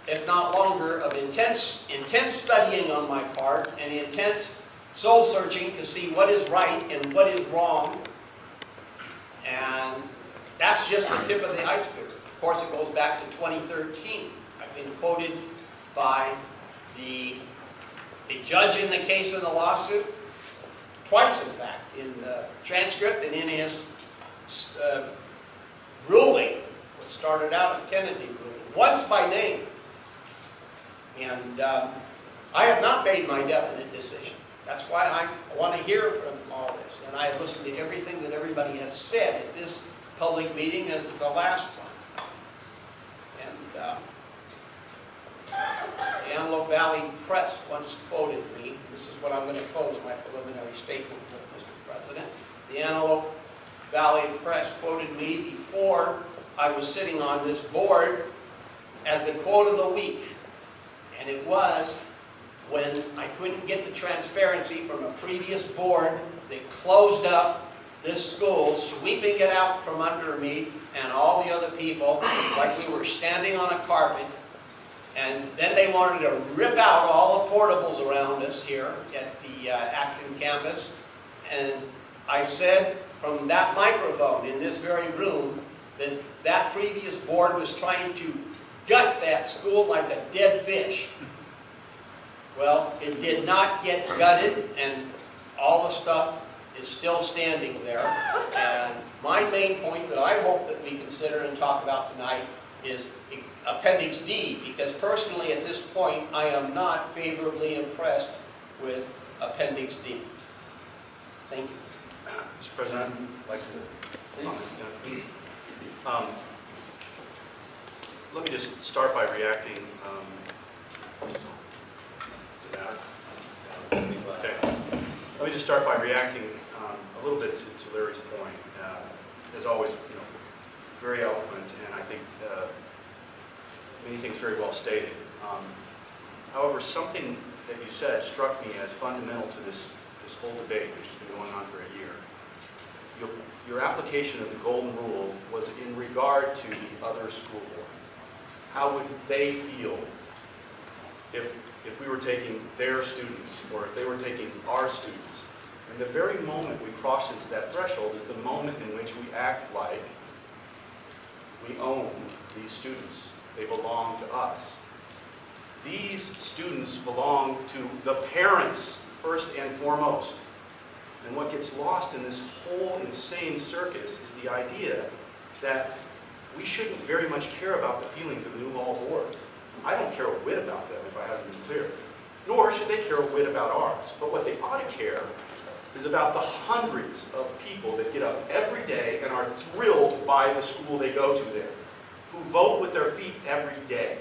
if not longer, of intense studying on my part and intense soul searching to see what is right and what is wrong. And that's just the tip of the iceberg. Of course, it goes back to 2013. I've been quoted by the judge in the case of the lawsuit, twice in fact, in the transcript and in his ruling, which started out as Kennedy ruling, once by name. And I have not made my definite decision. That's why I want to hear from all this. And I have listened to everything that everybody has said at this public meeting and the last one. And the Antelope Valley Press once quoted me. This is what I'm going to close my preliminary statement with, Mr. President. The Antelope Valley Press quoted me before I was sitting on this board as the quote of the week. And it was when I couldn't get the transparency from a previous board that closed up this school, sweeping it out from under me and all the other people like we were standing on a carpet. And then they wanted to rip out all the portables around us here at the Acton campus. And I said from that microphone in this very room that that previous board was trying to gut that school like a dead fish. Well, it did not get gutted, and all the stuff is still standing there. And my main point that I hope that we consider and talk about tonight is Appendix D, because personally at this point I am not favorably impressed with Appendix D. Thank you. Mr. President, I'd like to comment. Let me just start by reacting Okay. Let me just start by reacting a little bit to Larry's point. As always, very eloquent, and I think many things very well stated. However, something that you said struck me as fundamental to this whole debate, which has been going on for a year. Your application of the Golden Rule was in regard to the other school board. How would they feel if we were taking their students, or if they were taking our students? And the very moment we cross into that threshold is the moment in which we act like we own these students. They belong to us. These students belong to the parents, first and foremost. And what gets lost in this whole insane circus is the idea that we shouldn't very much care about the feelings of the New Law Board. I don't care a whit about them, if I haven't been clear. Nor should they care a whit about ours. But what they ought to care is about the hundreds of people that get up every day and are thrilled by the school they go to there, who vote with their feet every day.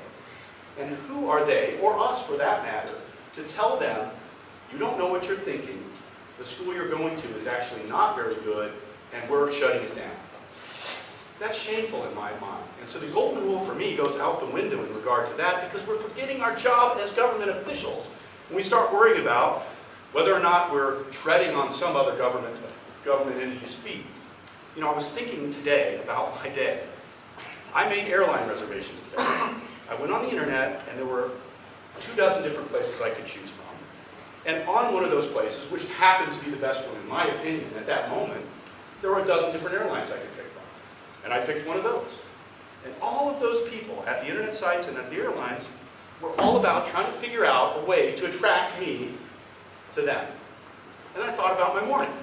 And who are they, or us for that matter, to tell them, you don't know what you're thinking, the school you're going to is actually not very good, and we're shutting it down. That's shameful in my mind. And so the Golden Rule for me goes out the window in regard to that, because we're forgetting our job as government officials when we start worrying about whether or not we're treading on some other government entity's feet. I was thinking today about my day. I made airline reservations today. I went on the internet, and there were 24 different places I could choose from. And on one of those places, which happened to be the best one in my opinion at that moment, there were 12 different airlines I could pick from. And I picked one of those. And all of those people at the internet sites and at the airlines were all about trying to figure out a way to attract me to them. And I thought about my morning.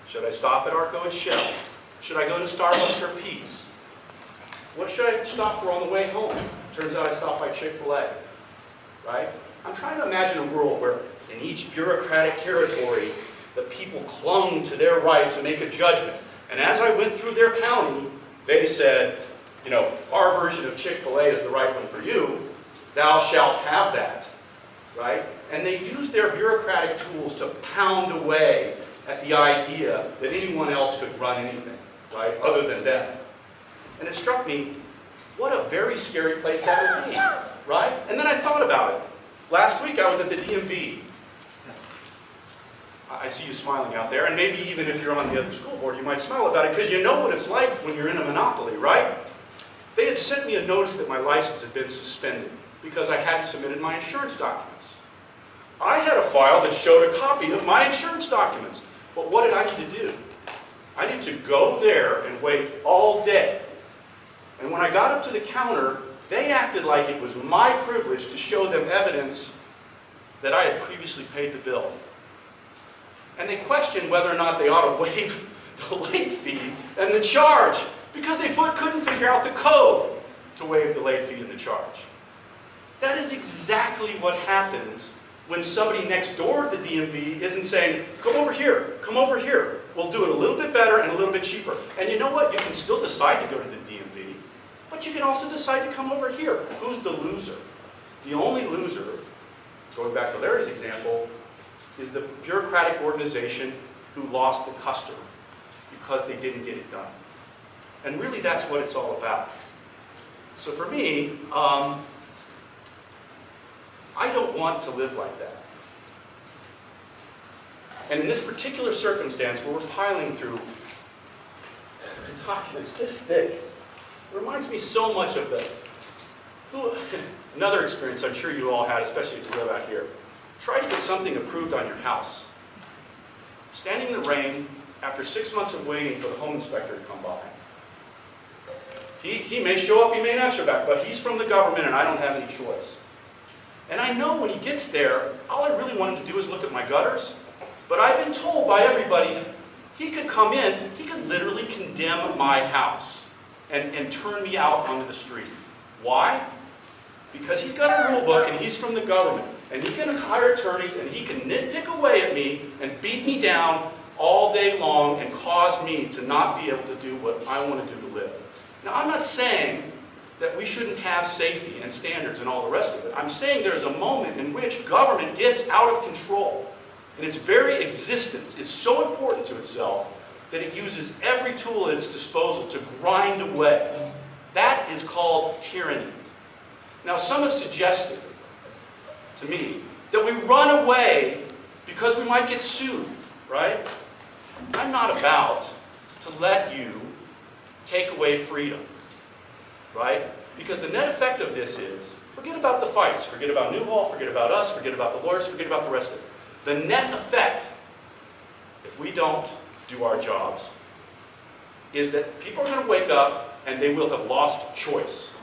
Should I stop at Arco and Shell? Should I go to Starbucks or Pete's? What should I stop for on the way home? Turns out I stopped by Chick-fil-A, right? I'm trying to imagine a world where in each bureaucratic territory, the people clung to their right to make a judgment. And as I went through their county, they said, our version of Chick-fil-A is the right one for you. Thou shalt have that, right? And they used their bureaucratic tools to pound away at the idea that anyone else could run anything, right, other than them. And it struck me, What a very scary place that would be, right? And then I thought about it. Last week I was at the DMV. I see you smiling out there, and maybe even if you're on the other school board, you might smile about it because you know what it's like when you're in a monopoly, right? They had sent me a notice that my license had been suspended because I hadn't submitted my insurance documents. I had a file that showed a copy of my insurance documents, but what did I need to do? I needed to go there and wait all day. And when I got up to the counter, they acted like it was my privilege to show them evidence that I had previously paid the bill. And they questioned whether or not they ought to waive the late fee and the charge because they couldn't figure out the code to waive the late fee and the charge. That is exactly what happens when somebody next door to the DMV isn't saying, come over here, come over here. We'll do it a little bit better and a little bit cheaper. And you know what? You can still decide to go to the DMV, but you can also decide to come over here. Who's the loser? The only loser, going back to Larry's example, is the bureaucratic organization who lost the customer because they didn't get it done. And really that's what it's all about. So for me, I don't want to live like that. And in this particular circumstance where we're piling through documents this thick, it reminds me so much of another experience I'm sure you all had, especially if you live out here. Try to get something approved on your house. Standing in the rain after 6 months of waiting for the home inspector to come by. He may show up, he may not show back, but he's from the government and I don't have any choice. And I know when he gets there, all I really want him to do is look at my gutters. But I've been told by everybody, he could come in, he could literally condemn my house and turn me out onto the street. Why? Because he's got a rule book and he's from the government. And he can hire attorneys and he can nitpick away at me and beat me down all day long and cause me to not be able to do what I want to do to live. Now, I'm not saying that we shouldn't have safety and standards and all the rest of it. I'm saying there's a moment in which government gets out of control. And its very existence is so important to itself that it uses every tool at its disposal to grind away. That is called tyranny. Now, some have suggested to me that we run away because we might get sued, right? I'm not about to let you take away freedom, right? Because the net effect of this is, forget about the fights, forget about Newhall, forget about us, forget about the lawyers, forget about the rest of it. The net effect, if we don't do our jobs, is that people are going to wake up and they will have lost choice.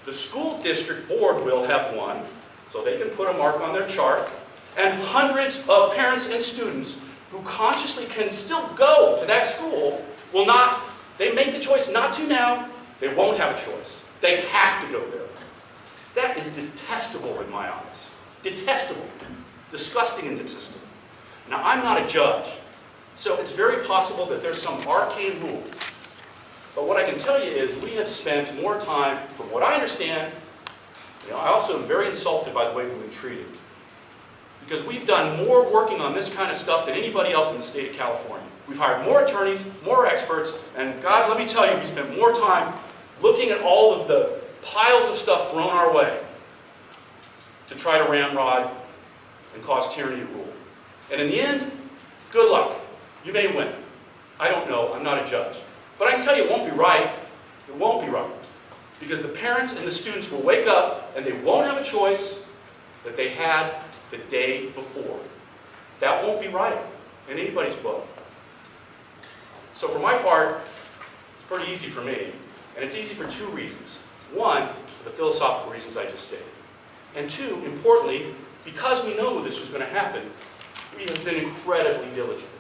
The school district board will have won, so they can put a mark on their chart, and hundreds of parents and students who consciously can still go to that school will not, they make the choice not to now, they won't have a choice. They have to go there. That is detestable in my eyes. Detestable. Disgusting and detestable. Now, I'm not a judge, so it's very possible that there's some arcane rule. But what I can tell you is we have spent more time, from what I understand, I also am very insulted by the way we've been treated. Because we've done more working on this kind of stuff than anybody else in the state of California. We've hired more attorneys, more experts, and God, let me tell you, we spent more time looking at all of the piles of stuff thrown our way to try to ramrod and cause tyranny to rule. And in the end, good luck. You may win. I don't know. I'm not a judge. But I can tell you it won't be right. It won't be right. Because the parents and the students will wake up and they won't have a choice that they had the day before. That won't be right in anybody's book. So for my part, it's pretty easy for me. And it's easy for two reasons. One, the philosophical reasons I just stated. And two, importantly, because we know this was going to happen, we have been incredibly diligent.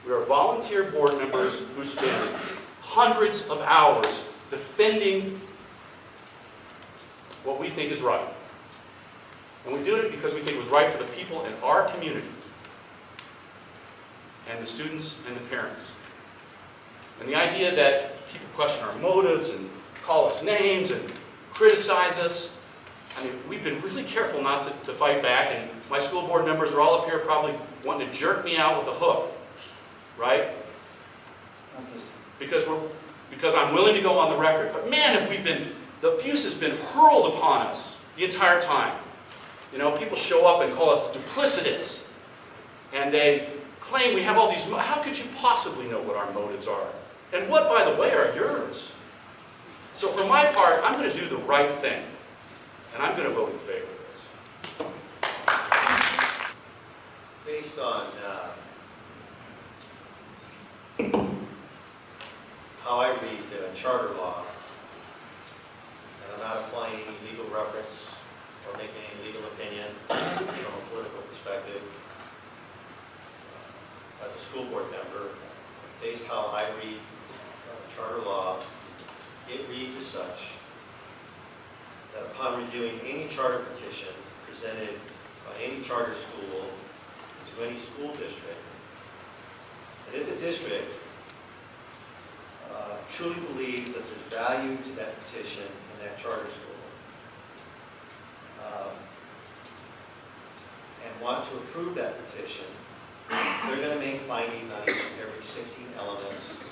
We are volunteer board members who spend hundreds of hours defending what we think is right. And we do it because we think it was right for the people in our community, and the students and the parents. And the idea that people question our motives and call us names and criticize us, I mean, we've been really careful not to fight back, and my school board members are all up here probably wanting to jerk me out with a hook, right? Because because I'm willing to go on the record. But man, the abuse has been hurled upon us the entire time. You know, people show up and call us duplicitous, and they claim we have all these, how could you possibly know what our motives are? And what, by the way, are yours? So for my part, I'm going to do the right thing, and I'm going to vote in favor of this. Based on how I read charter law, and I'm not applying any legal reference or making any legal opinion from a political perspective, as a school board member, based how I read charter law, it reads as such that upon reviewing any charter petition presented by any charter school to any school district, and if the district truly believes that there's value to that petition in that charter school, and want to approve that petition, they're going to make findings on each and every 16 elements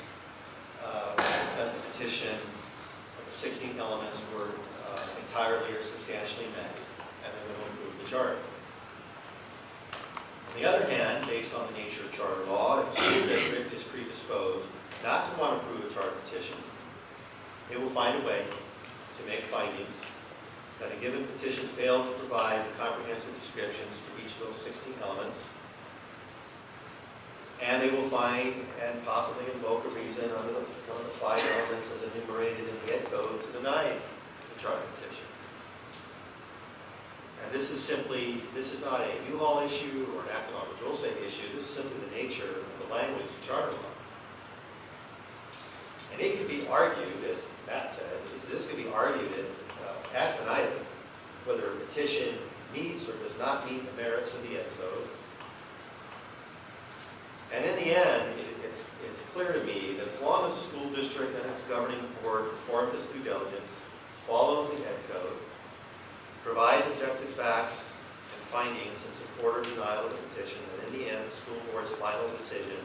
that the petition, the 16 elements were entirely or substantially met, and they're going to approve the charter. On the other hand, based on the nature of charter law, if a school district is predisposed not to want to approve a charter petition, it will find a way to make findings that a given petition failed to provide the comprehensive descriptions for each of those 16 elements, and they will find and possibly invoke a reason under one of the 5 elements as enumerated in the Ed Code to deny the charter petition. And this is not a U-Haul issue or an acton agua dulce issue. This is simply the nature of the language in charter law. And it can be argued, as Matt said, this can be argued ad infinitum, whether a petition meets or does not meet the merits of the Ed Code. And in the end, it's clear to me that as long as the school district and its governing board performs its due diligence, follows the Ed Code, provides objective facts and findings in support or denial of the petition, and in the end, the school board's final decision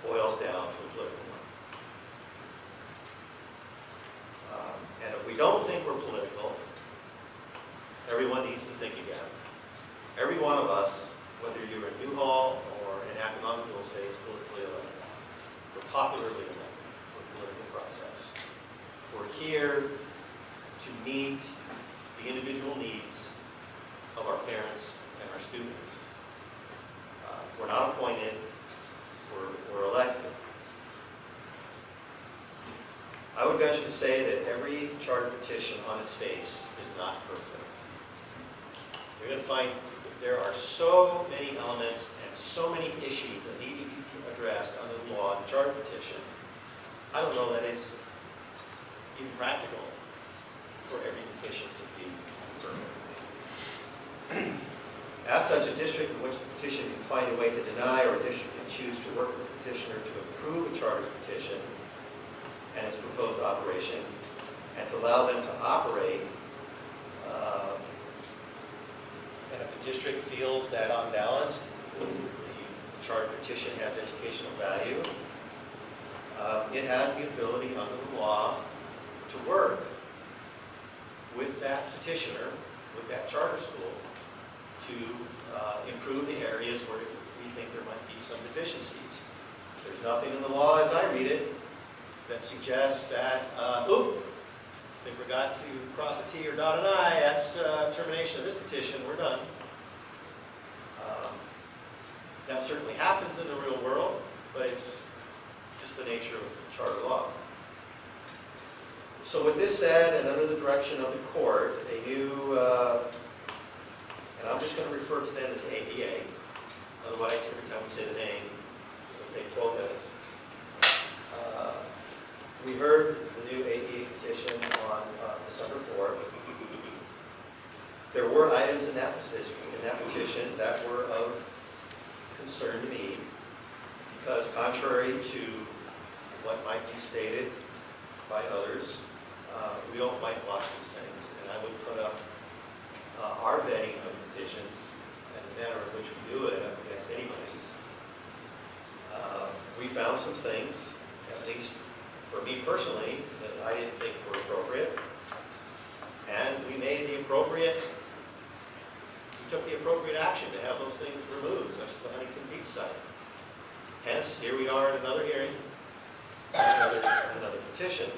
boils down to a political one. And if we don't think we're political, everyone needs to think again. Every one of us, whether you're in Newhall or in acton agua dulce, is politically elected. We're popularly elected for the political process. We're here to meet the individual needs of our parents and our students. We're not appointed, we're elected. I would venture to say that every charter petition on its face is not perfect. You're going to find that there are so many elements and so many issues that need to be addressed under the law in the charter petition. I don't know that it's even practical for every petition to be perfect. As such, a district in which the petition can find a way to deny, or a district can choose to work with the petitioner to approve a charter's petition and its proposed operation, and to allow them to operate, and if the district feels that on balance the charter petition has educational value, it has the ability under the law to work with that petitioner, with that charter school, to improve the areas where we think there might be some deficiencies. There's nothing in the law, as I read it, that suggests that, they forgot to cross a T or dot an I, that's termination of this petition, we're done. That certainly happens in the real world, but it's just the nature of charter law. So with this said, and under the direction of the court, a new, and I'm just going to refer to them as ADA, otherwise every time we say the name, it'll take 12 minutes. We heard the new ADA petition on December 4th. There were items in that petition that were of concern to me, because contrary to what might be stated by others, we don't whitewash these things, and I would put up our vetting of petitions and the manner in which we do it up against anybody's. We found some things, at least for me personally, that I didn't think were appropriate. And we made the appropriate, we took the appropriate action to have those things removed, such as the Huntington Beach site. Hence, here we are at another hearing, another petition.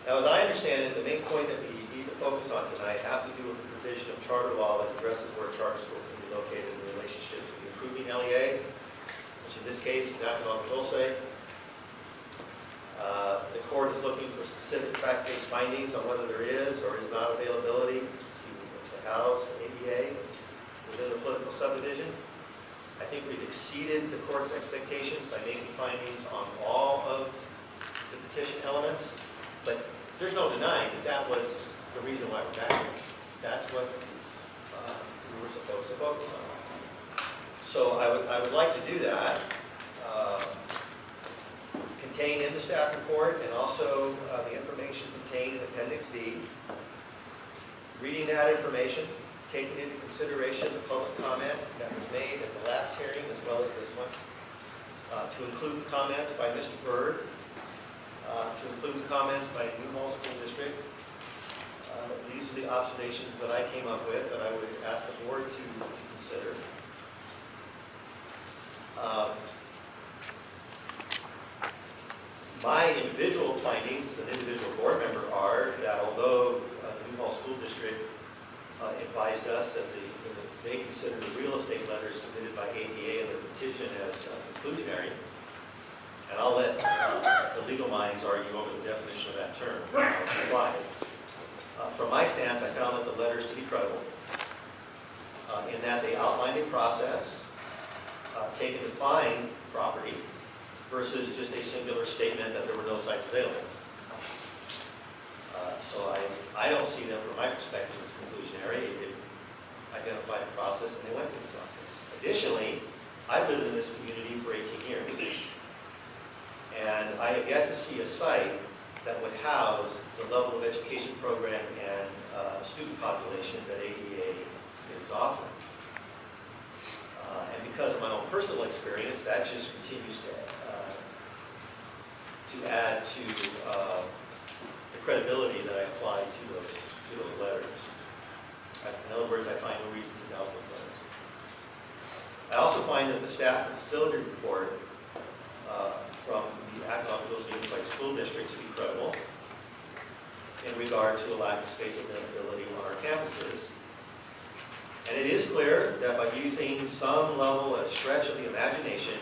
Now, as I understand it, the main point that we need to focus on tonight has to do with the provision of charter law that addresses where a charter school can be located in relationship to the improving LEA, which in this case is acton, dulce. The court is looking for specific fact-based findings on whether there is or is not availability to house ADA within the political subdivision. I think we've exceeded the court's expectations by making findings on all of the petition elements, but there's no denying that that was the reason why we're back here. That's what we were supposed to focus on. So I would like to do that. Contained in the staff report and also the information contained in Appendix D. Reading that information, taking into consideration the public comment that was made at the last hearing as well as this one, to include the comments by Mr. Byrd, to include the comments by Newhall School District. These are the observations that I came up with that I would ask the board to consider. My individual findings as an individual board member are that although the Newhall School District advised us that they consider the real estate letters submitted by ADA and their petition as conclusionary, and I'll let the legal minds argue over the definition of that term. From my stance, I found that the letters to be credible in that they outlined a process taken to find property versus just a singular statement that there were no sites available. So I don't see them from my perspective as conclusionary. It identified a process and they went through the process. Additionally, I've lived in this community for 18 years. And I have yet to see a site that would house the level of education program and student population that ADA is offering. And because of my own personal experience, that just continues to add to the credibility that I apply to those letters. In other words, I find no reason to doubt those letters. I also find that the staff and facility report from the Acton-Dulce Unified School District to be credible in regard to a lack of space availability on our campuses. And it is clear that by using some level of stretch of the imagination,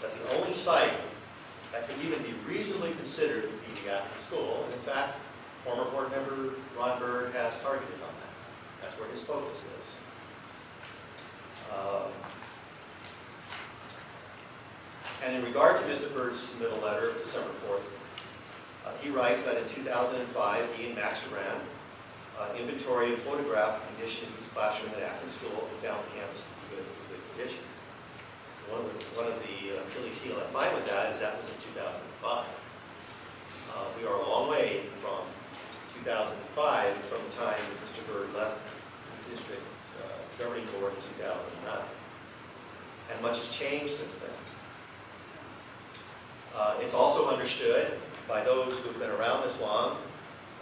that the only site that could even be reasonably considered would be the Acton School. And in fact, former board member Ron Byrd has targeted on that. That's where his focus is. And in regard to Mr. Byrd's submittal letter of December 4th, he writes that in 2005, he and Max Duran inventoried and photographed the condition of his classroom at Acton School and found the campus to be in good condition. One of the Achilles heel I find with that is that was in 2005. We are a long way from 2005 from the time that Mr. Byrd left the district's governing board in 2009. And much has changed since then. It's also understood by those who have been around this long,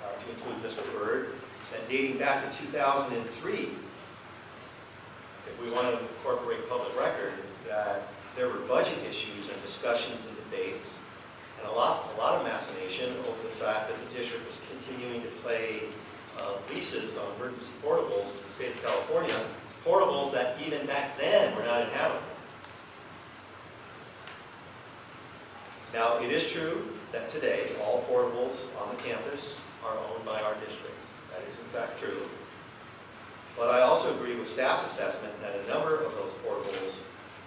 to include Mr. Byrd, that dating back to 2003, if we want to incorporate public record, that there were budget issues and discussions and debates, and a lot of machination over the fact that the district was continuing to pay leases on emergency portables to the state of California, portables that even back then were not inhabitable. Now, it is true that today all portables on the campus are owned by our district. That is in fact true. But I also agree with staff's assessment that a number of those portables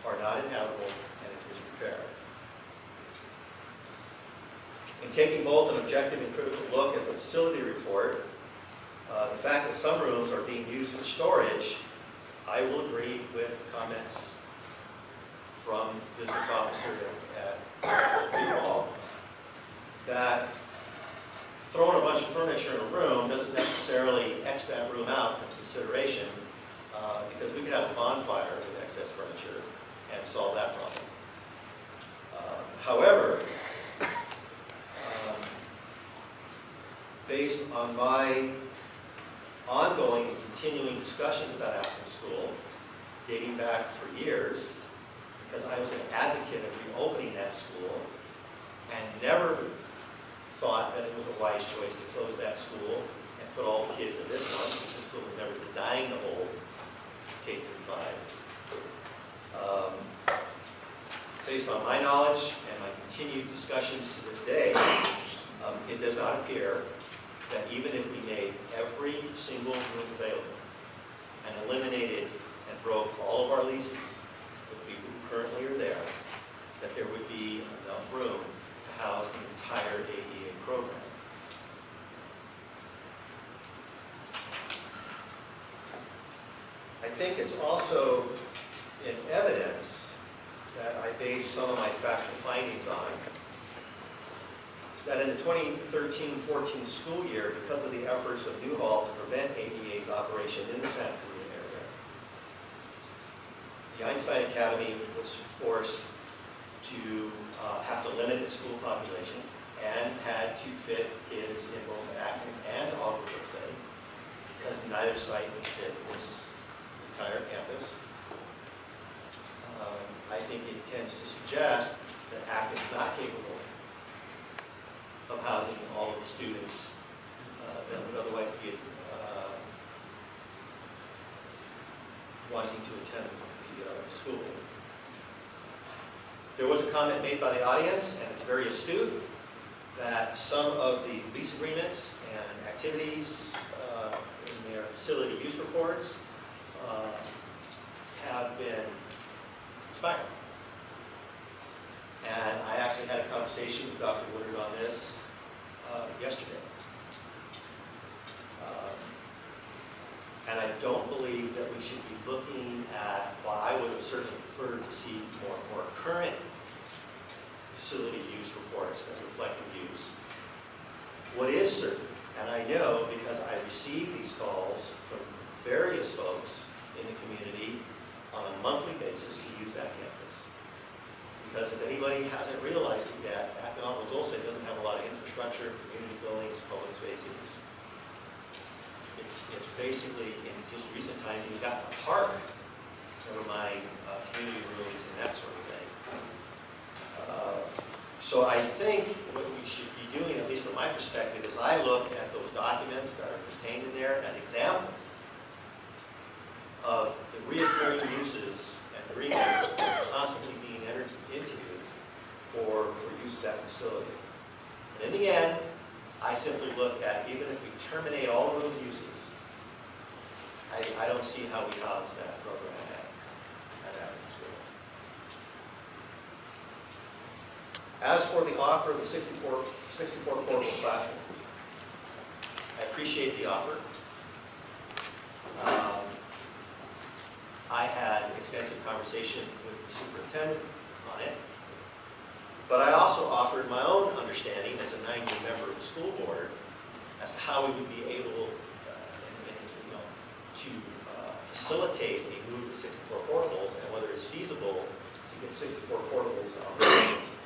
are not inhabitable and in disrepair. In taking both an objective and critical look at the facility report, the fact that some rooms are being used for storage, I will agree with comments from business officer at Newhall that throwing a bunch of furniture in a room doesn't necessarily X that room out from consideration, because we could have a bonfire with excess furniture and solve that problem. on my ongoing and continuing discussions about Acton School, dating back for years, because I was an advocate of reopening that school and never thought that it was a wise choice to close that school and put all the kids in this one, since the school was never designed to hold K through 5. Based on my knowledge and my continued discussions to this day, it does not appear that even if we made every single room available and eliminated and broke all of our leases with the people who currently are there, that there would be enough room to house the entire AEA program. I think it's also in evidence that I base some of my factual findings on, is that in the 2013-14 school year, because of the efforts of Newhall to prevent AEA's operation in the Santa Cruz area, the Einstein Academy was forced to have to limit its school population and had to fit kids in both Acton and agua, because neither site would fit this entire campus. I think it tends to suggest that Acton is not capable of housing all of the students that would otherwise be wanting to attend the school. There was a comment made by the audience, and it's very astute, that some of the lease agreements and activities in their facility use reports have been expired. And I actually had a conversation with Dr. Woodard on this yesterday. And I don't believe that we should be looking at, well, I would have certainly preferred to see more current facility use reports that reflect the use. What is certain, and I know because I receive these calls from various folks in the community on a monthly basis to use that campus. Because if anybody hasn't realized it yet, Acton agua dulce doesn't have a lot of infrastructure, community buildings, public spaces. It's basically, in just recent times, you've got a park, never mind community rooms and that sort of thing. So I think what we should be doing, at least from my perspective, is I look at those documents that are contained in there as examples of the reoccurring uses and agreements that are constantly being entered into for use of that facility. And in the end, I simply look at, even if we terminate all of those uses, I don't see how we house that program at Acton School. As for the offer of the 64 portable classrooms, I appreciate the offer. I had extensive conversation with the superintendent on it, but I also offered my own understanding as a 9-year member of the school board as to how we would be able to facilitate a move to 64 portables and whether it's feasible to get 64 portables operations.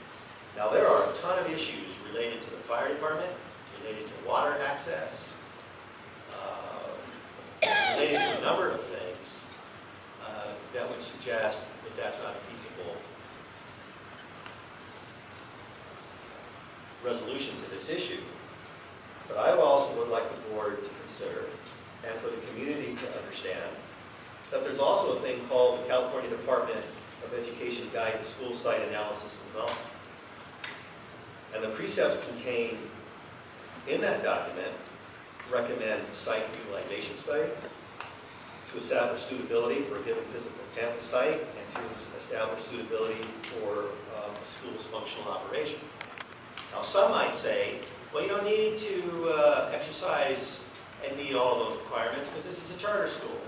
Now, there are a ton of issues related to the fire department, related to water access, related to a number of things that would suggest that that's not a feasible resolution to this issue. But I also would like the board to consider, and for the community to understand, that there's also a thing called the California Department of Education Guide to School Site Analysis and Development. And the precepts contained in that document recommend site utilization studies to establish suitability for a given physical campus site and to establish suitability for a school's functional operation. Now, some might say, well, you don't need to exercise and meet all of those requirements because this is a charter school.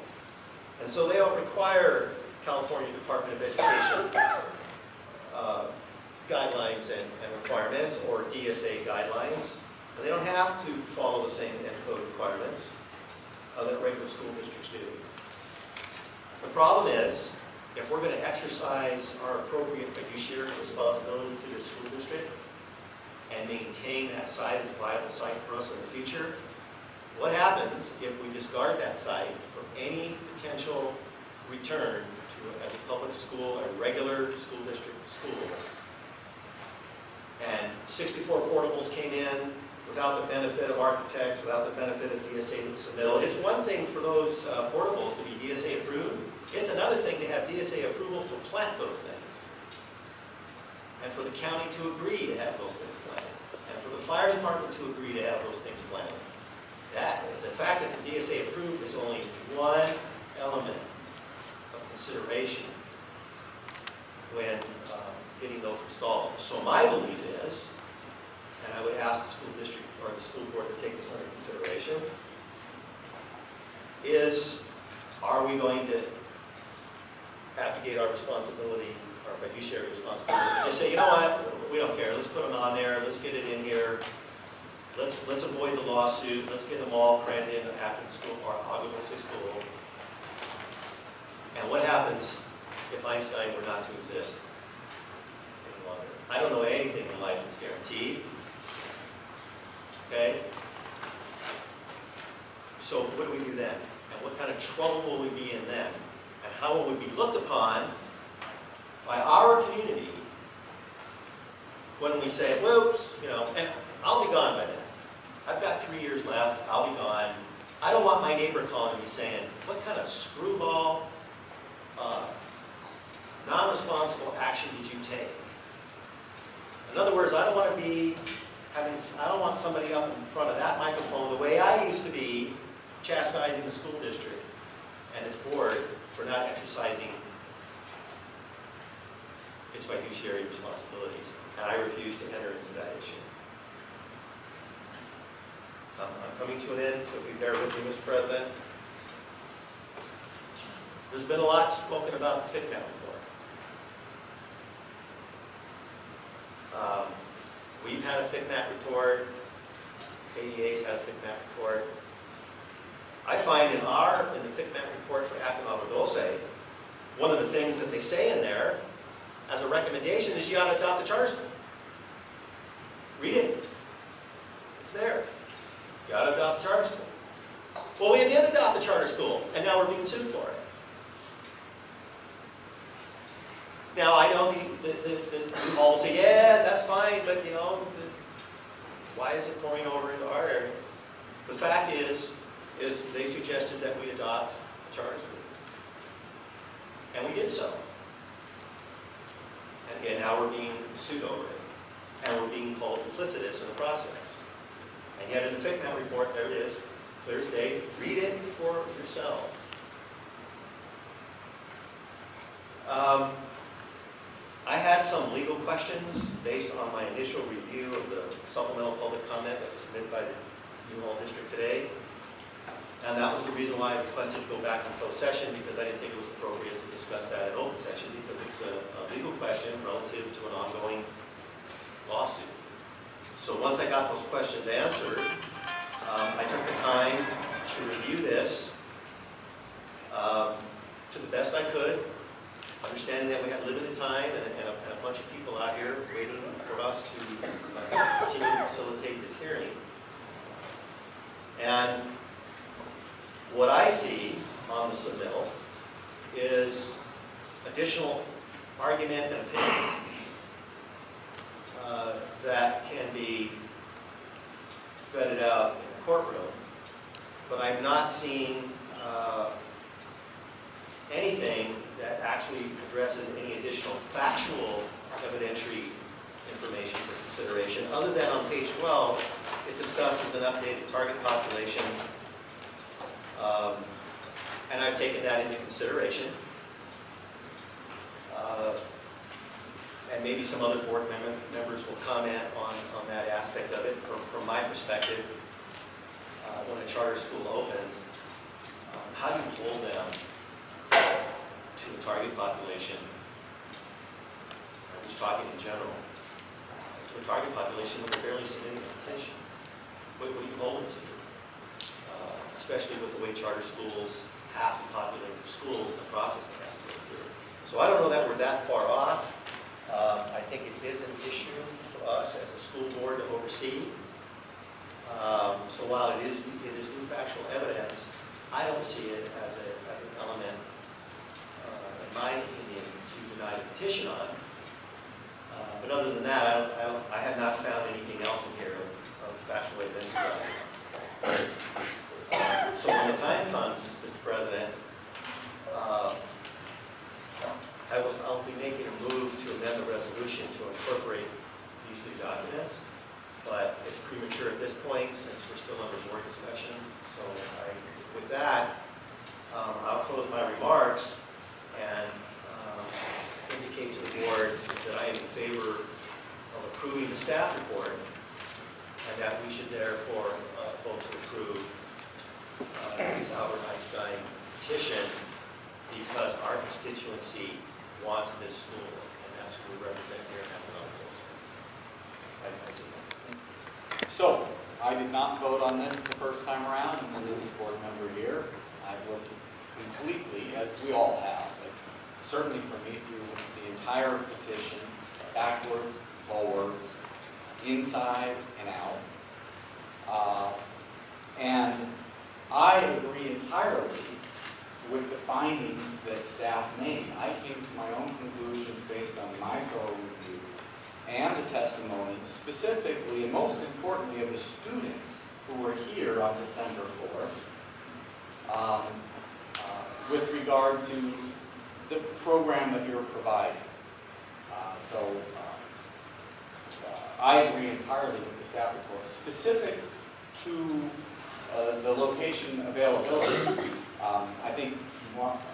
And so they don't require California Department of Education guidelines and requirements or DSA guidelines. And they don't have to follow the same ed code requirements that regular school districts do. The problem is, if we're going to exercise our appropriate fiduciary responsibility to the school district and maintain that site as a viable site for us in the future, What happens if we discard that site from any potential return to, as a public school, a regular school district school? And 64 portables came in without the benefit of architects, without the benefit of DSA submittal. It's one thing for those portables to be DSA approved. It's another thing to have DSA approval to plant those things. And for the county to agree to have those things planted. And for the fire department to agree to have those things planted. The fact that the DSA approved is only one element of consideration when getting those installed. So my belief is, and I would ask the school district or the school board to take this under consideration, is are we going to abdicate our responsibility, our fiduciary responsibility, and just say, you know what, we don't care, let's put them on there, let's get it in here, let's avoid the lawsuit, let's get them all crammed into Acton School or agua dulce school. And what happens if Einstein were not to exist any longer? I don't know anything in life that's guaranteed. Okay? So what do we do then? And what kind of trouble will we be in then? And how will we be looked upon by our community when we say, whoops, you know, and I'll be gone by then. I've got 3 years left, I'll be gone. I don't want my neighbor calling me saying, what kind of screwball, non-responsible action did you take? In other words, I don't want to be I don't want somebody up in front of that microphone the way I used to be chastising the school district and its board for not exercising its fiduciary responsibilities. And I refuse to enter into that issue. I'm coming to an end, so if you bear with me, Mr. President. There's been a lot spoken about the FICMAT report. We've had a FICMAT report. AEA's had a FICMAT report. I find in the FICMAT report for acton agua dulce, one of the things that they say in there as a recommendation is you ought to adopt the charter school. Read it. It's there. You ought to adopt the charter school. Well, we did adopt the charter school, and now we're being sued for it. Now, I know you all will say, yeah, that's fine, but, you know, why is it pouring over into our area? The fact is they suggested that we adopt the charter school. And we did so. And again, now we're being sued over it. And we're being called duplicitous in the process. And yet in the FICMAT report, there it is, clear as day. Read it for yourself. I had some legal questions based on my initial review of the supplemental public comment that was submitted by the Newhall District today. And that was the reason why I requested to go back in closed session, because I didn't think it was appropriate to discuss that in open session, because it's a legal question relative to an ongoing lawsuit. So once I got those questions answered, I took the time to review this to the best I could, understanding that we had limited time and a bunch of people out here waiting for us to continue to facilitate this hearing. And what I see on the submittal is additional argument and opinion that can be vetted out in the courtroom, but I've not seen anything that actually addresses any additional factual evidentiary information for consideration, other than on page 12, it discusses an updated target population, and I've taken that into consideration. And maybe some other board members will comment on that aspect of it. From my perspective, when a charter school opens, how do you hold them to the target population? I'm just talking in general. To a target population with a fairly significant petition. What do you hold them to? Especially with the way charter schools have to populate their schools and the process they have to go through. So I don't know that we're that far off. I think it is an issue for us as a school board to oversee. So while it is new factual evidence, I don't see it as an element, in my opinion, to deny the petition on. But other than that, I have not found anything else in here of factual evidence. So when the time comes, Mr. President, I'll be making a move to amend the resolution to incorporate these new documents, but it's premature at this point since we're still under board discussion. So with that, I'll close my remarks and indicate to the board that I am in favor of approving the staff report and that we should therefore vote to approve this Albert Einstein petition because our constituency wants this school, and that's who we represent here in Appalachian. So, I did not vote on this the first time around. I'm the newest board member here. I've looked completely, as we all have, but certainly for me, through the entire petition, backwards, forwards, inside and out. And I agree entirely with the findings that staff made. I came to my own conclusions based on my thorough review and the testimony, specifically and most importantly of the students who were here on December 4th, with regard to the program that you're providing. I agree entirely with the staff report. Specific to the location availability, I think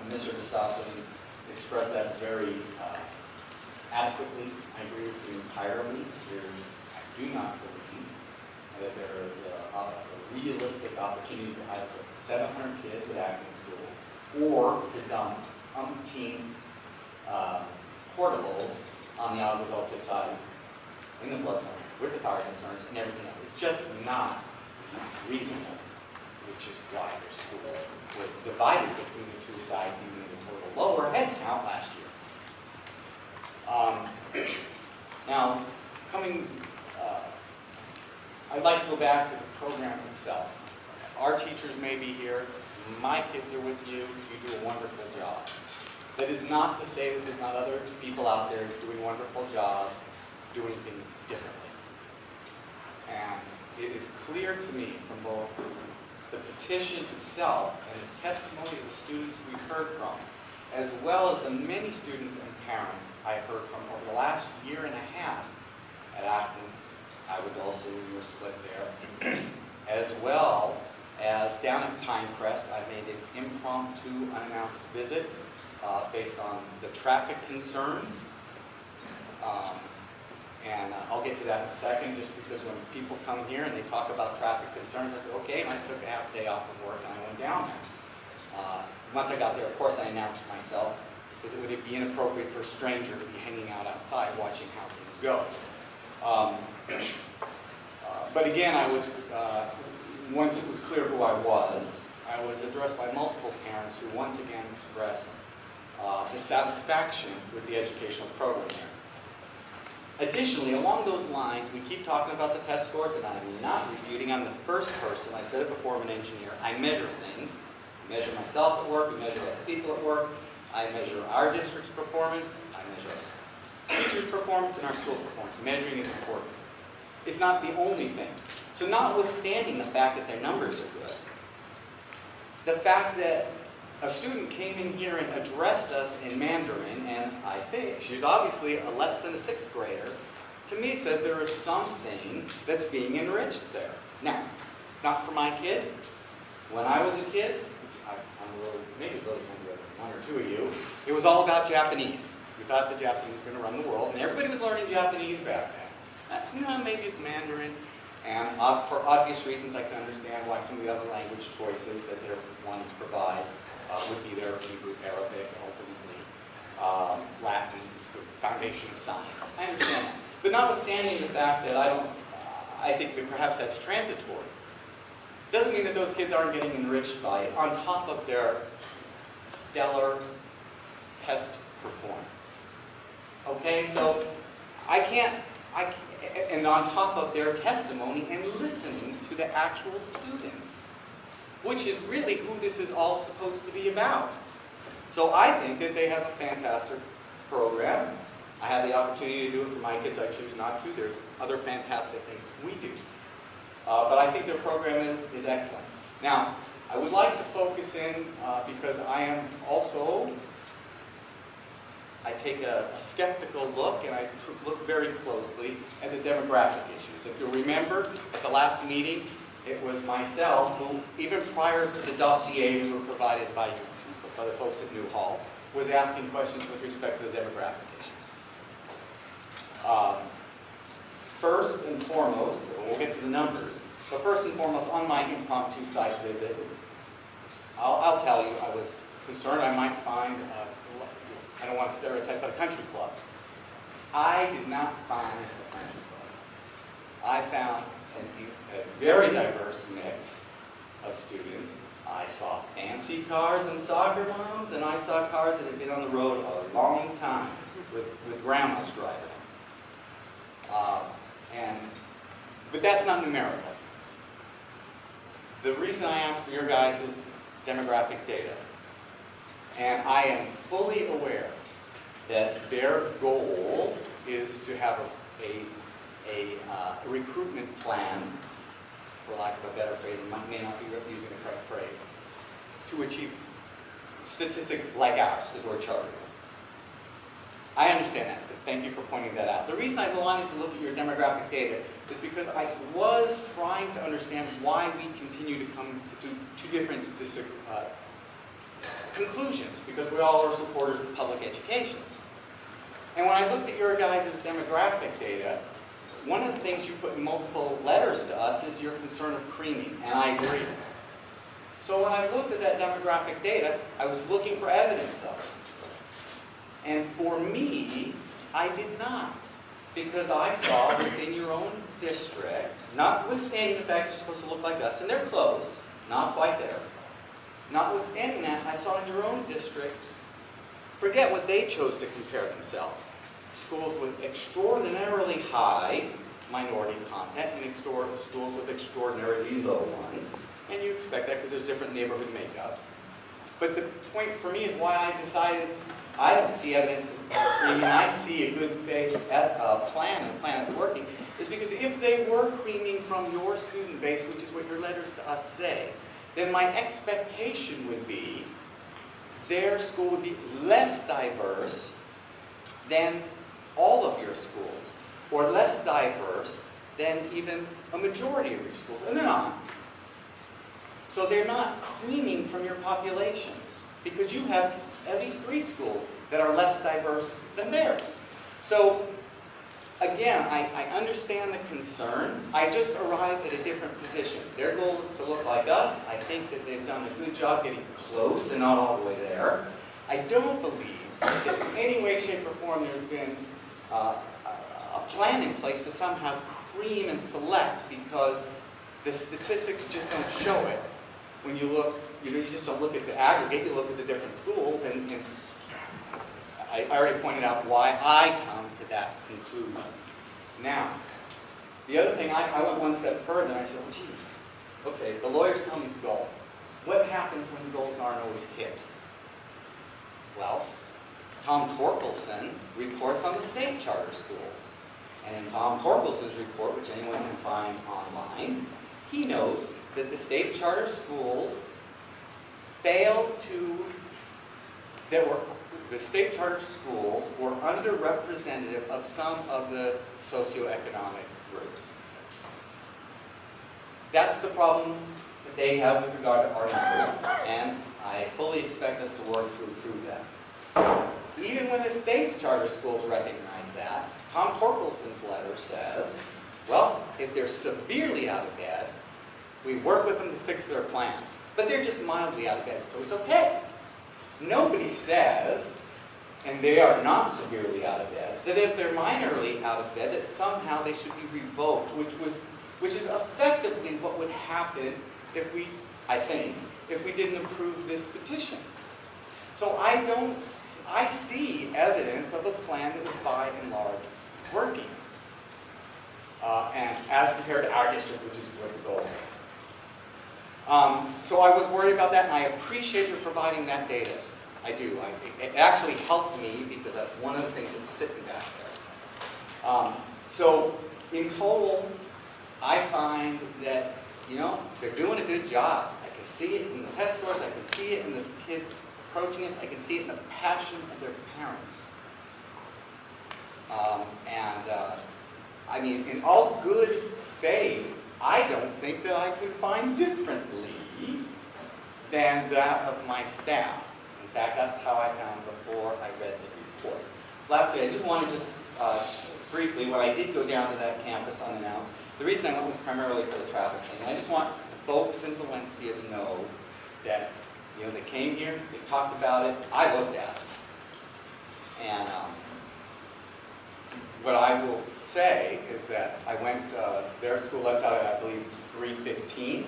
Mr. Distaso expressed that very adequately. I agree with you entirely. I do not believe that there is a realistic opportunity to either put 700 kids at acting school or to dump umpteen portables on the agua dulce side in the floodplain with the fire concerns and everything else. It's just not reasonable, which is why their school was divided between the two sides, even in the total lower head count last year. Now, I'd like to go back to the program itself. Our teachers may be here. My kids are with you. You do a wonderful job. That is not to say that there's not other people out there doing a wonderful job, doing things differently. And it is clear to me from both the petition itself and the testimony of the students we've heard from, as well as the many students and parents I heard from over the last year and a half at Acton. I would also, we were split there, as well as down at Pinecrest. I made an impromptu, unannounced visit based on the traffic concerns. And I'll get to that in a second, just because when people come here and they talk about traffic concerns, I said, okay, and I took a half day off from work and I went down there. Once I got there, of course, I announced myself, because it would be inappropriate for a stranger to be hanging out outside watching how things go. But again, I was, once it was clear who I was addressed by multiple parents who once again expressed dissatisfaction with the educational program there. Additionally, along those lines, we keep talking about the test scores, and I'm not refuting. I'm the first person, I said it before, I'm an engineer. I measure things. I measure myself at work, I measure other people at work, I measure our district's performance, I measure our teachers' performance and our school's performance. Measuring is important. It's not the only thing. So notwithstanding the fact that their numbers are good, the fact that a student came in here and addressed us in Mandarin, and I think she's obviously a less than a 6th grader, to me says there is something that's being enriched there. Now, not for my kid. When I was a kid, I'm a little, maybe a little younger than one or two of you, it was all about Japanese. We thought the Japanese were going to run the world, and everybody was learning Japanese back then. No, maybe it's Mandarin. And for obvious reasons, I can understand why some of the other language choices that they're wanting to provide would be their Hebrew, Arabic, ultimately Latin, is the foundation of science. I understand that. But notwithstanding the fact that I think that perhaps that's transitory, doesn't mean that those kids aren't getting enriched by it on top of their stellar test performance. Okay, so and on top of their testimony and listening to the actual students, which is really who this is all supposed to be about. So I think that they have a fantastic program. I have the opportunity to do it for my kids. I choose not to. There's other fantastic things we do. But I think their program is excellent. Now, I would like to focus in, because I am also, I take a skeptical look, and I look very closely at the demographic issues. If you'll remember, at the last meeting, it was myself who, even prior to the dossier we were provided by the folks at Newhall, was asking questions with respect to the demographic issues. First and foremost, we'll get to the numbers, but first and foremost, on my impromptu site visit, I'll tell you, I was concerned I might find, I don't want to stereotype, but a country club. I did not find a country club. I found a very diverse mix of students. I saw fancy cars and soccer moms, and I saw cars that had been on the road a long time with grandmas driving. But that's not numerical. The reason I asked for your guys' demographic data, and I am fully aware that their goal is to have a recruitment plan, for lack of a better phrase, I may not be using the correct phrase, to achieve statistics like ours, as we're chartered. I understand that, but thank you for pointing that out. The reason I wanted to look at your demographic data is because I was trying to understand why we continue to come to two different conclusions, because we all are supporters of public education. And when I looked at your guys' demographic data, one of the things you put in multiple letters to us is your concern of creaming, and I agree. So when I looked at that demographic data, I was looking for evidence of it. And for me, I did not, because I saw within your own district, notwithstanding the fact you're supposed to look like us, and they're close, not quite there, notwithstanding that, I saw in your own district, forget what they chose to compare themselves. Schools with extraordinarily high minority content and schools with extraordinarily low ones. And you expect that because there's different neighborhood makeups. But the point for me is why I decided I don't see evidence of creaming. I see a good faith plan, and a plan that's working, is because if they were creaming from your student base, which is what your letters to us say, then my expectation would be their school would be less diverse than all of your schools, or less diverse than even a majority of your schools, and they're not. So they're not creaming from your population, because you have at least 3 schools that are less diverse than theirs. So again, I understand the concern. I just arrived at a different position. Their goal is to look like us. I think that they've done a good job getting close. They're not all the way there. I don't believe that in any way, shape, or form there's been a plan in place to somehow cream and select, because the statistics just don't show it. When you look, you just don't look at the aggregate, you look at the different schools, and I already pointed out why I come to that conclusion. Now, the other thing, I went one step further, and I said, well, gee, okay, the lawyers tell me it's goal. What happens when goals aren't always hit? Well, Tom Torkelson reports on the state charter schools. And in Tom Torkelson's report, which anyone can find online, he knows that the state charter schools failed to, the state charter schools were underrepresentative of some of the socioeconomic groups. That's the problem that they have with regard to our numbers, and I fully expect us to work to improve that. Even when the state's charter schools recognize that, Tom Torkelson's letter says, well, if they're severely out of bed, we work with them to fix their plan. But they're just mildly out of bed, so it's okay. Nobody says, and they are not severely out of bed, that if they're minorly out of bed, that somehow they should be revoked, which is effectively what would happen if we, I think, if we didn't approve this petition. So I see evidence of a plan that is by and large working. and as compared to our district, which is what the goal is. So I was worried about that, and I appreciate you providing that data. I do. It actually helped me because that's one of the things that's sitting back there. So in total, I find that, you know, they're doing a good job. I can see it in the test scores. I can see it in the kids approaching us. I can see it in the passion of their parents. I mean, in all good faith, I don't think that I could find differently than that of my staff. In fact, that's how I found before I read the report. Lastly, I did want to just briefly, when I did go down to that campus unannounced, the reason I went was primarily for the traffic thing. And I just want the folks in Valencia to know that, you know, they came here, they talked about it, I looked at it. And what I will say is that I went, their school lets out at, I believe, 3:15.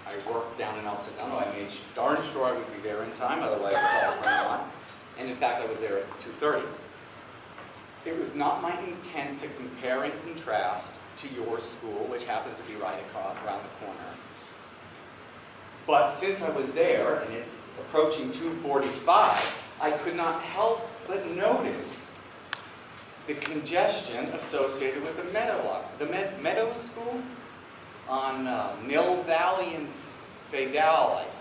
I worked down in El Segundo. I made darn sure I would be there in time, otherwise it's all for naught. And in fact, I was there at 2:30. It was not my intent to compare and contrast to your school, which happens to be right around the corner. But since I was there, and it's approaching 2:45, I could not help but notice the congestion associated with the Meadows School on Mill Valley and Fadal, I think.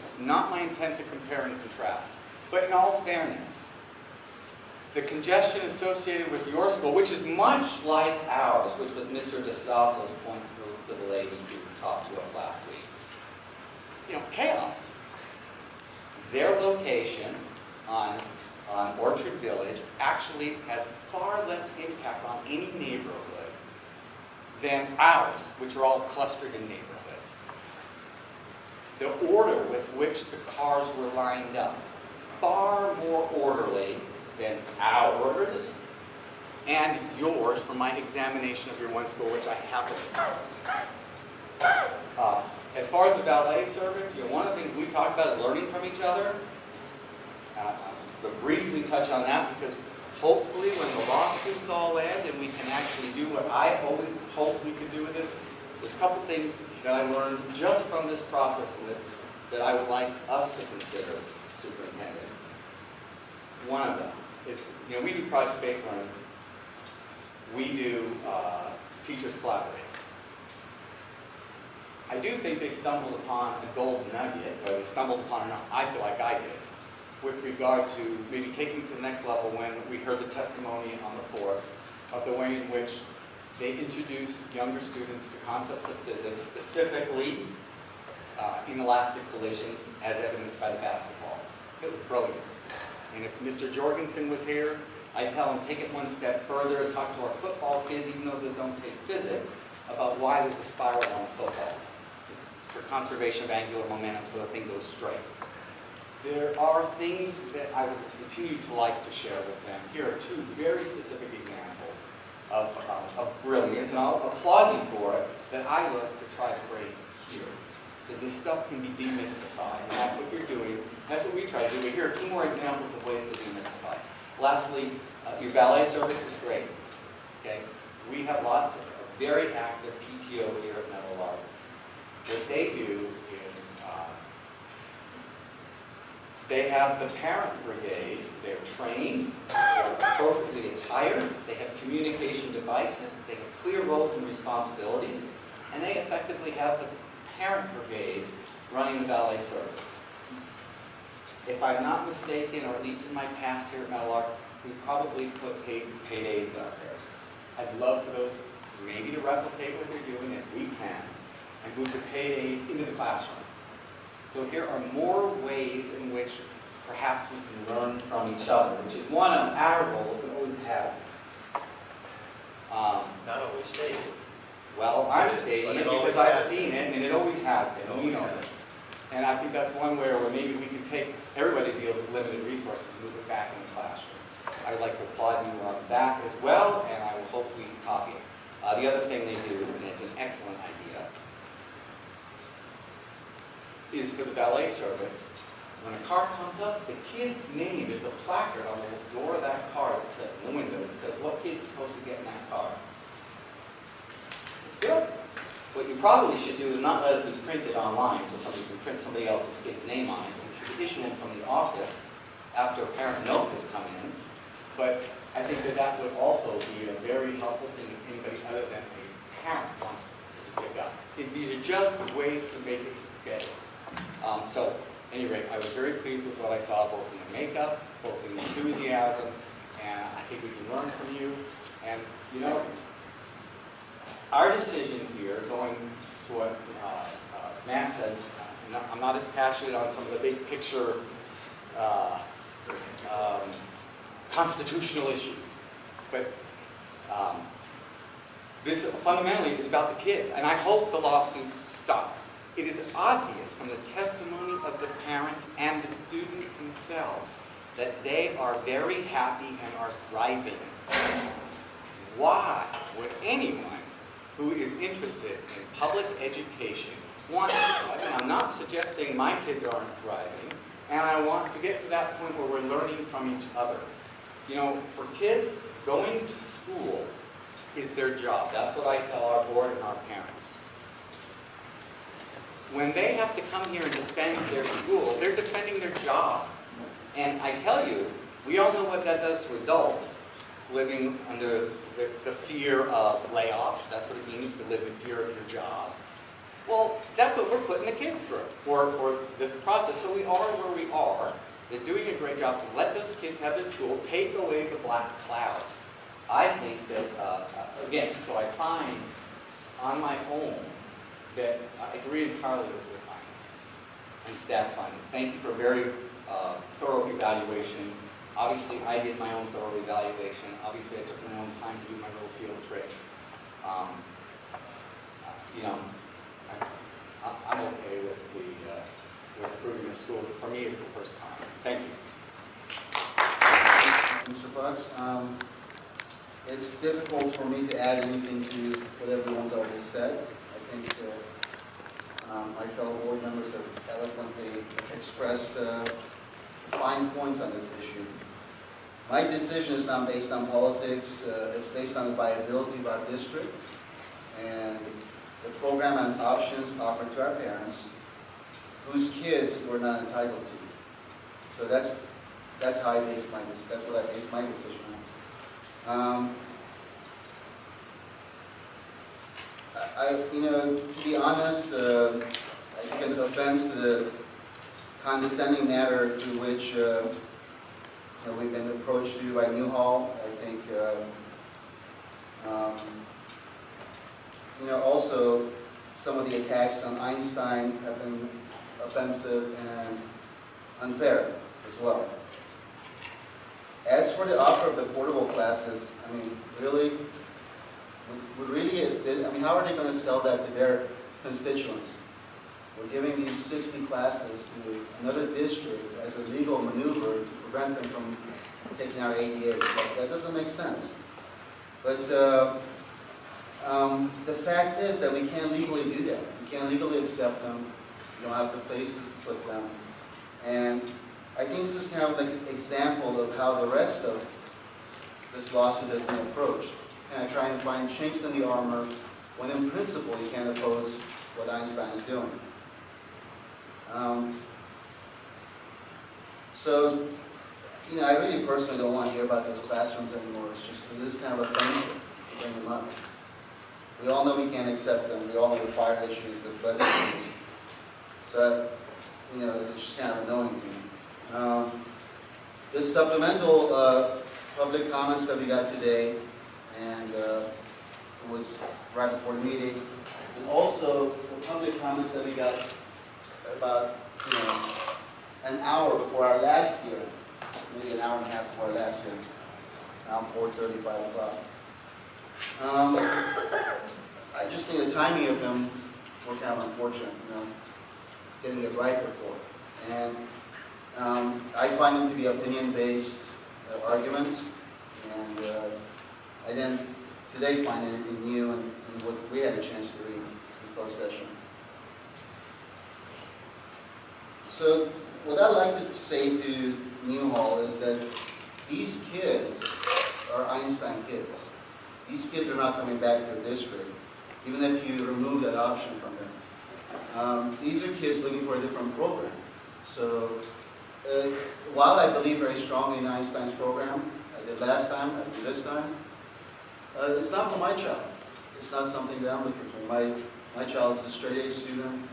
It's not my intent to compare and contrast. But in all fairness, the congestion associated with your school, which is much like ours, which was Mr. Distaso's point to the lady who talked to us last week. You know, chaos. Their location on Orchard Village actually has far less impact on any neighborhood than ours, which are all clustered in neighborhoods. The order with which the cars were lined up, far more orderly than ours and yours from my examination of your one school, which I happen to. As far as the valet service, you know, one of the things we talked about is learning from each other. But briefly touch on that because hopefully when the lawsuits all end and we can actually do what I always hope we can do with this, there's a couple things that I learned just from this process that I would like us to consider, Superintendent. One of them is, you know, we do project-based learning. We do teachers collaborate. I do think they stumbled upon a golden nugget, or they stumbled upon, I feel like I did, with regard to maybe taking it to the next level when we heard the testimony on the 4th of the way in which they introduce younger students to concepts of physics, specifically inelastic collisions as evidenced by the basketball. It was brilliant. And if Mr. Jorgensen was here, I'd tell him take it one step further and talk to our football kids, even those that don't take physics, about why there's a spiral on football for conservation of angular momentum so the thing goes straight. There are things that I would continue to like to share with them. Here are two very specific examples of brilliance, and I'll applaud you for it, that I look to try to bring here. Because this stuff can be demystified, and that's what you're doing. That's what we try to do. But here are two more examples of ways to demystify. Lastly, your valet service is great. Okay, we have lots of very active PTO here at Meadowlark. What they do is they have the parent brigade. They're trained, they're appropriately attired, they have communication devices, they have clear roles and responsibilities, and they effectively have the parent brigade running the valet service. If I'm not mistaken, or at least in my past here at Meadowlark, we probably put paid aides out there. I'd love for those maybe to replicate what they're doing if we can, and move the paid aides into the classroom. So here are more ways in which perhaps we can learn from each other, which is one of our goals and always has been. Not always stated. Well, I'm stating it because I've seen it, and it always has been, and we know this. And I think that's one where maybe we can take everybody deals with limited resources and move it back in the classroom. I would like to applaud you on that as well, and I will hope we can copy it. The other thing they do, and it's an excellent idea, is for the valet service. When a car comes up, the kid's name is a placard on the door of that car that says, in the window, that says what kid's supposed to get in that car? It's good. What you probably should do is not let it be printed online so somebody can print somebody else's kid's name on it. You should issue one from the office after a parent note has come in. But I think that that would also be a very helpful thing if anybody other than a parent wants to pick up. These are just ways to make it better. So, at any rate, I was very pleased with what I saw, both in the makeup, both in the enthusiasm, and I think we can learn from you. And, you know, our decision here, going to what Matt said, I'm not as passionate on some of the big picture constitutional issues, but this fundamentally is about the kids, and I hope the lawsuits stop. It is obvious from the testimony of the parents and the students themselves that they are very happy and are thriving. Why would anyone who is interested in public education want to, and I'm not suggesting my kids aren't thriving, and I want to get to that point where we're learning from each other. You know, for kids, going to school is their job. That's what I tell our board and our parents. When they have to come here and defend their school, they're defending their job. And I tell you, we all know what that does to adults living under the fear of layoffs. That's what it means to live in fear of your job. Well, that's what we're putting the kids through, or this process. So we are where we are. They're doing a great job to let those kids have their school, take away the black cloud. I think that, again, so I find on my own that I agree entirely with your findings and staff's findings. Thank you for a very thorough evaluation. Obviously, I did my own thorough evaluation. Obviously, I took my own time to do my little field trips. You know, I'm okay with approving a school. For me, it's the first time. Thank you. Mr. Fox, it's difficult for me to add anything to what everyone's already said. I think my fellow board members have eloquently expressed fine points on this issue. My decision is not based on politics. It's based on the viability of our district and the program and options offered to our parents whose kids we're not entitled to. So that's how I base my that's what I base my decision on. You know, to be honest, I think an offense to the condescending manner to which you know, we've been approached to by Newhall. I think you know, also some of the attacks on Einstein have been offensive and unfair as well. As for the offer of the portable classes, I mean, really, I mean, how are they going to sell that to their constituents? We're giving these 60 classes to another district as a legal maneuver to prevent them from taking our ADA. That doesn't make sense. But the fact is that we can't legally do that. We can't legally accept them. We don't have the places to put them. And I think this is kind of like an example of how the rest of this lawsuit has been approached. Kind of trying to find chinks in the armor when in principle you can't oppose what Einstein is doing. So, you know, I really personally don't want to hear about those classrooms anymore. It's just, it is kind of offensive to bring them up. We all know we can't accept them. We all know the fire issues, the flood issues. So, you know, it's just kind of annoying to me. The supplemental public comments that we got today, and it was right before the meeting, and also the public comments that we got about, you know, an hour before our last hearing, maybe an hour and a half before our last hearing, around 4:30, 5 o'clock. I just think the timing of them were kind of unfortunate, you know, getting it right before. And I find them to be opinion-based arguments, and I didn't today find anything new in what we had a chance to read in closed session. So what I'd like to say to Newhall is that these kids are Einstein kids. These kids are not coming back to their district, even if you remove that option from them. These are kids looking for a different program. So while I believe very strongly in Einstein's program, I did last time, I do this time, it's not for my child. It's not something that I'm looking for. My child is a straight A student.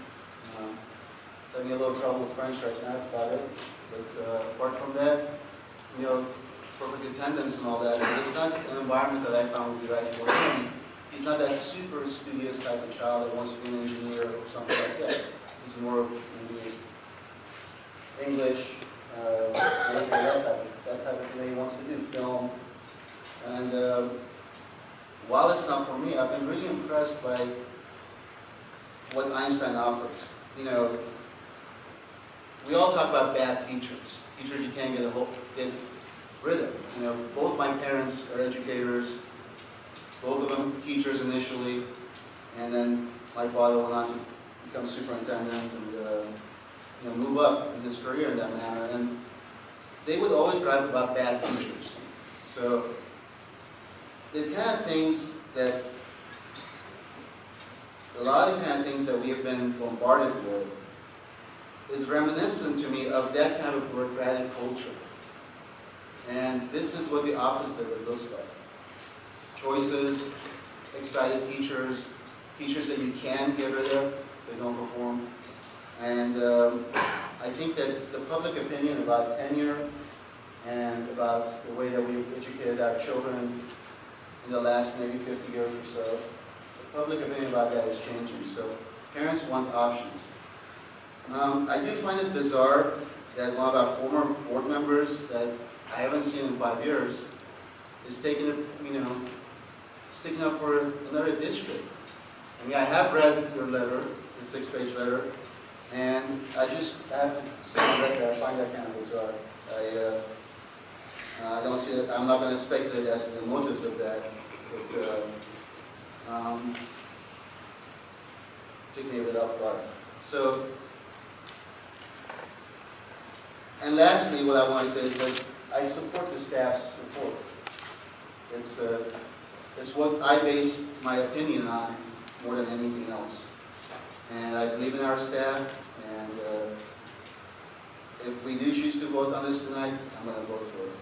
He's having a little trouble with French right now, that's about it. But apart from that, you know, perfect attendance and all that, but it's not an environment that I found would be right for him. He's not that super studious type of child that wants to be an engineer or something like that. He's more of maybe English, that type of thing he wants to do, film. And while it's not for me, I've been really impressed by what Einstein offers. You know, we all talk about bad teachers. Teachers you can't get rid of. You know, both my parents are educators, both of them teachers initially, and then my father went on to become superintendent and you know, move up in his career in that manner. And they would always drive about bad teachers. So the kind of things that, a lot of the kind of things that we have been bombarded with is reminiscent to me of that kind of bureaucratic culture. And this is what the opposite of it looks like. Choices, excited teachers, teachers that you can get rid of if they don't perform. And I think that the public opinion about tenure and about the way that we've educated our children in the last maybe 50 years or so, the public opinion about that is changing. So parents want options. I do find it bizarre that one of our former board members that I haven't seen in 5 years is taking it, you know, sticking up for another district. I mean, I have read your letter, the 6-page letter, and I just have to say that I find that kind of bizarre. I don't see that. I'm not going to speculate as to the motives of that, but took me a bit off guard. So, and lastly, what I want to say is that I support the staff's report. It's what I base my opinion on more than anything else. And I believe in our staff, and if we do choose to vote on this tonight, I'm going to vote for it.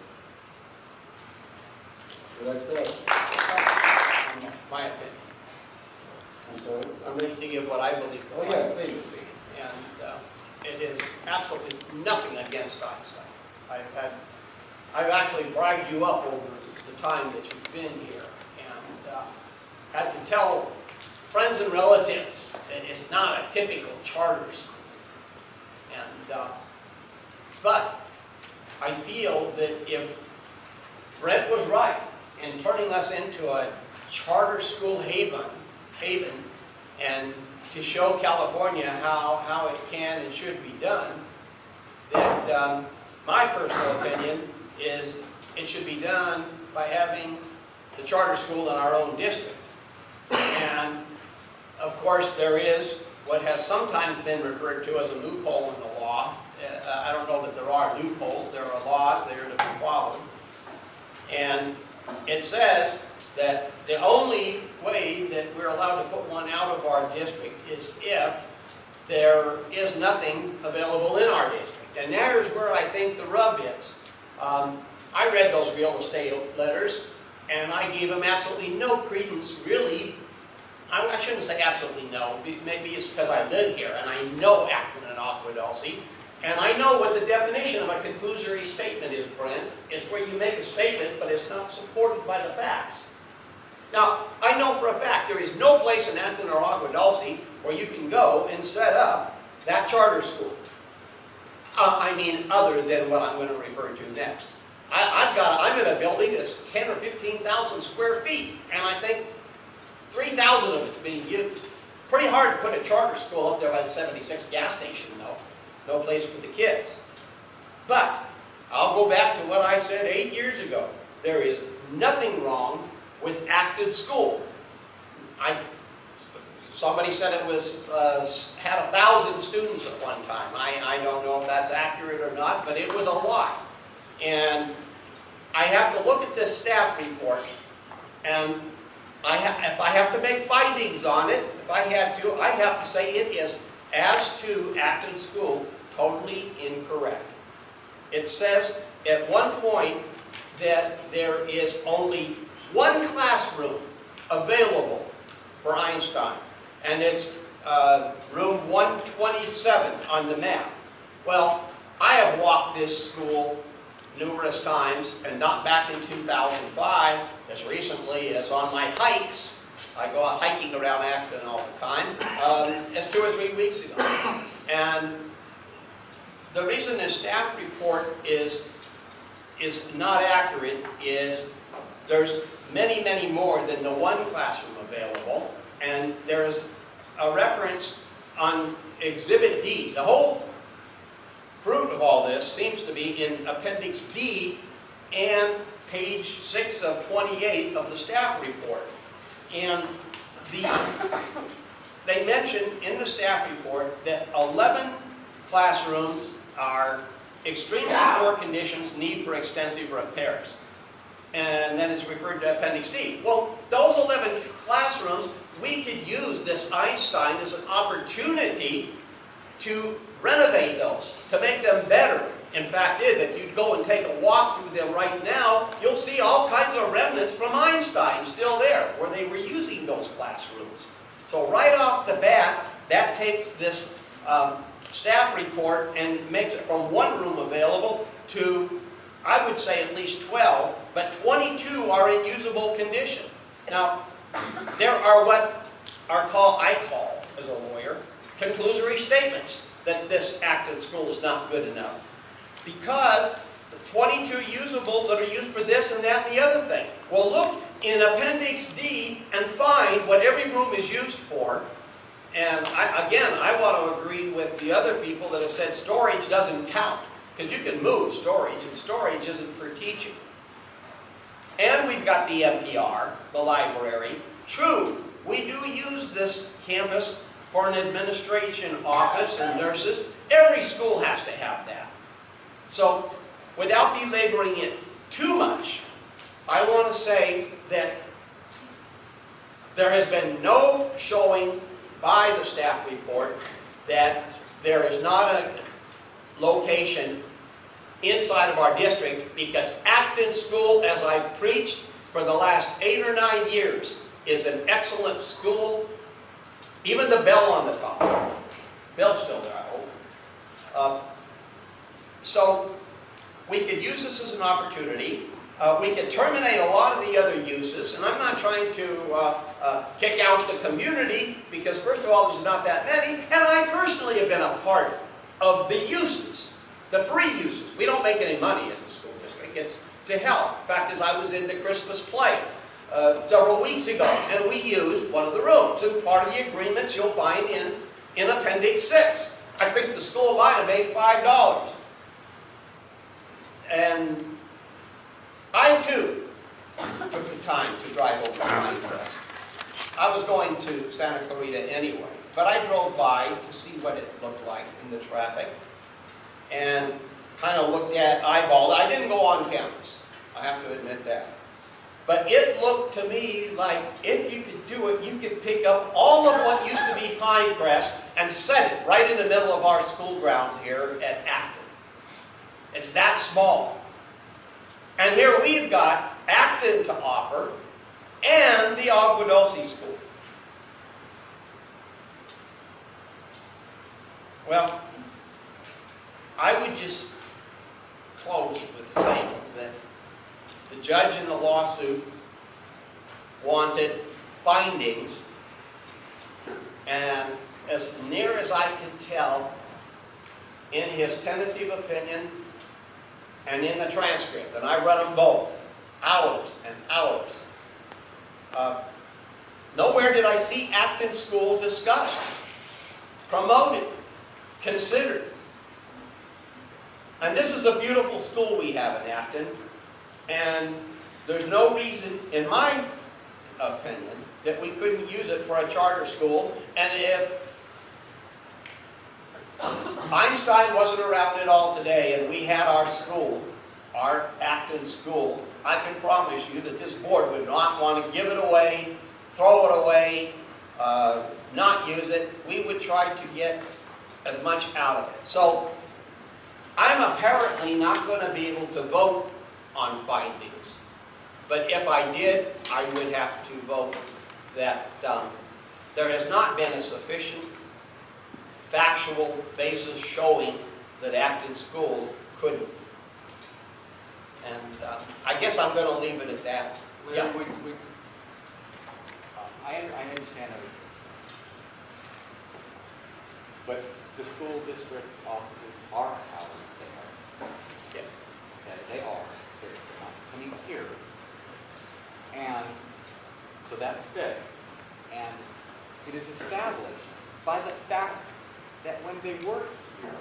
So that's that. My opinion. I'm sorry? I'm ready to give what I believe. Oh yeah, please. And it is absolutely nothing against Einstein. I've actually bragged you up over the time that you've been here, and had to tell friends and relatives that it's not a typical charter school. And but I feel that if Brent was right in turning us into a charter school haven, and to show California how it can and should be done, that my personal opinion is it should be done by having the charter school in our own district. And of course there is what has sometimes been referred to as a loophole in the law. I don't know that there are loopholes, there are laws that are to be followed. And it says that the only way that we're allowed to put one out of our district is if there is nothing available in our district. And there's where I think the rub is. I read those real estate letters, and I gave them absolutely no credence, really. I shouldn't say absolutely no. Maybe it's because I live here, and I know Acton and Agua Dulce. And I know what the definition of a conclusory statement is, Brent. It's where you make a statement, but it's not supported by the facts. Now, I know for a fact there is no place in Acton or Agua Dulce where you can go and set up that charter school. I mean, other than what I'm going to refer to next. I'm in a building that's 10 or 15,000 square feet, and I think 3,000 of it's being used. Pretty hard to put a charter school up there by the 76 gas station, though. No place for the kids. But I'll go back to what I said 8 years ago. There is nothing wrong with Acton School. Somebody said it was had 1,000 students at one time. I don't know if that's accurate or not, but it was a lot. And I have to look at this staff report, and if I have to make findings on it, if I had to, I'd have to say it is, as to Acton School, totally incorrect. It says at one point that there is only one classroom available for Einstein, and it's room 127 on the map. Well, I have walked this school numerous times, and not back in 2005, as recently as on my hikes. I go out hiking around Acton all the time, as 2 or 3 weeks ago. And the reason this staff report is not accurate is there's many, many more than the one classroom available, and there's a reference on Exhibit D. The whole fruit of all this seems to be in Appendix D and page 6 of 28 of the staff report. And they mention in the staff report that 11 classrooms are extremely poor conditions, need for extensive repairs. And then it's referred to Appendix D. Well, those 11 classrooms, we could use this Einstein as an opportunity to renovate those, to make them better. In fact, if you go and take a walk through them right now, you'll see all kinds of remnants from Einstein still there, where they were using those classrooms. So right off the bat, that takes this staff report and makes it from one room available to, I would say, at least 12, but 22 are in usable condition. Now, there are what I call, as a lawyer, conclusory statements that this Acton School is not good enough. Because the 22 usables that are used for this and that and the other thing. Well, look in Appendix D and find what every room is used for. And I want to agree with the other people that have said storage doesn't count. Because you can move storage, and storage isn't for teaching. And we've got the MPR, the library. True, we do use this campus for an administration office and nurses. Every school has to have that. So, without belaboring it too much, I want to say that there has been no showing by the staff report that there is not a location inside of our district, because Acton School, as I've preached for the last 8 or 9 years, is an excellent school. Even the bell on the top. Bell's still there, I hope. So we could use this as an opportunity. We could terminate a lot of the other uses, and I'm not trying to kick out the community, because first of all, there's not that many, and I personally have been a part of the uses, the free uses. We don't make any money in the school district. It's to help. In fact, as I was in the Christmas play several weeks ago, and we used one of the rooms, and part of the agreements you'll find in Appendix 6. I think the school might have made $5. And I, too, took the time to drive over to Minecraft. I was going to Santa Clarita anyway, but I drove by to see what it looked like in the traffic and kind of looked at, eyeballed. I didn't go on campus, I have to admit that. But it looked to me like if you could do it, you could pick up all of what used to be Pinecrest and set it right in the middle of our school grounds here at Acton. It's that small. And here we've got Acton to offer and the Agua Dulce School. Well, I would just close with saying that the judge in the lawsuit wanted findings, and as near as I could tell, in his tentative opinion and in the transcript, and I read them both, hours and hours, nowhere did I see Acton School discussed, promoted, considered. And this is a beautiful school we have in Acton, and there's no reason, in my opinion, that we couldn't use it for a charter school. And if Einstein wasn't around at all today and we had our school, our Acton School, I can promise you that this board would not want to give it away throw it away, not use it. We would try to get as much out of it. So I'm apparently not going to be able to vote on findings. But if I did, I would have to vote that there has not been a sufficient factual basis showing that Acton School couldn't. And I guess I'm going to leave it at that. Yeah. I understand everything. But the school district offices are housed there. Yes. Okay, they are. They're not coming here. And so that's fixed. And it is established by the fact that when they were here,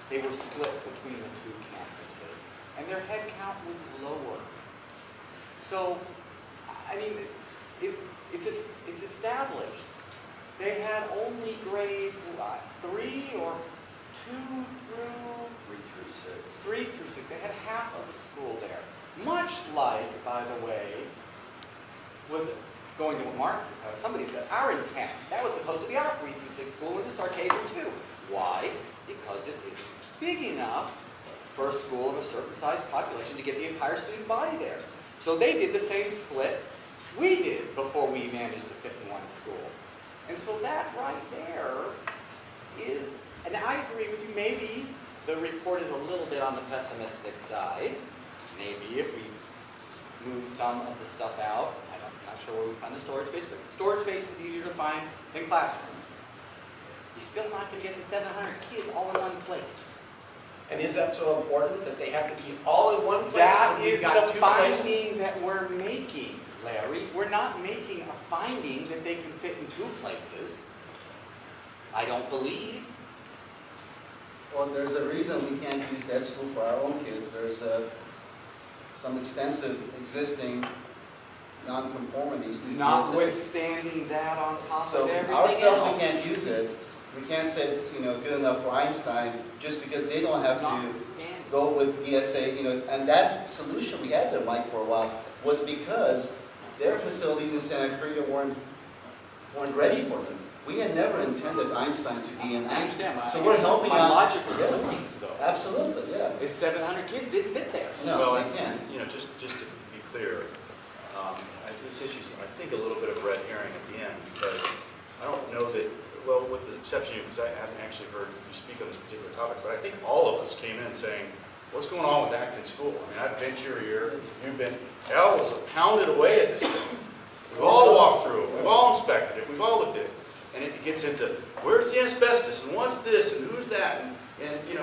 they were split between the two campuses. And their head count was lower. So, I mean, it's established. They had only grades 3 or 2 through 3 through 6. They had half of the school there. Much like, by the way, was going to what Marc said. Somebody said our intent. That was supposed to be our 3 through 6 school, and to start K through 2. Why? Because it is big enough for a school of a certain size population to get the entire student body there. So they did the same split we did before we managed to fit in one school. And so that right there is, and I agree with you, maybe the report is a little bit on the pessimistic side. Maybe if we move some of the stuff out, I'm not sure where we find the storage space, but storage space is easier to find than classrooms. You're still not going to get the 700 kids all in one place. And is that so important that they have to be all in one place? That is the finding that we're making, Larry. We're not making a finding that they can fit in 2 places. I don't believe. Well, there's a reason we can't use that school for our own kids. There's some extensive existing non-conformities to Notwithstanding that on top of everything else. So ourselves, we can't use it. We can't say it's good enough for Einstein just because they don't have to go with DSA, and that solution we had there, Mike, for a while was because their facilities in Santa Cruz weren't ready for them. We had never intended Einstein to be an Einstein. So we're helping out. Logical point, though. Absolutely, yeah. It's 700 kids didn't fit there. No, they can't. Just to be clear, this issue's, I think, a little bit of a red herring at the end because I don't know that, well, with the exception of you, because I haven't actually heard you speak on this particular topic, but I think all of us came in saying, what's going on with Acton School? I mean, I've been here, you've been, hell was pounded away at this thing. We've all walked through it, we've all inspected it, we've all looked at it. And it gets into, where's the asbestos, and what's this, and who's that? And the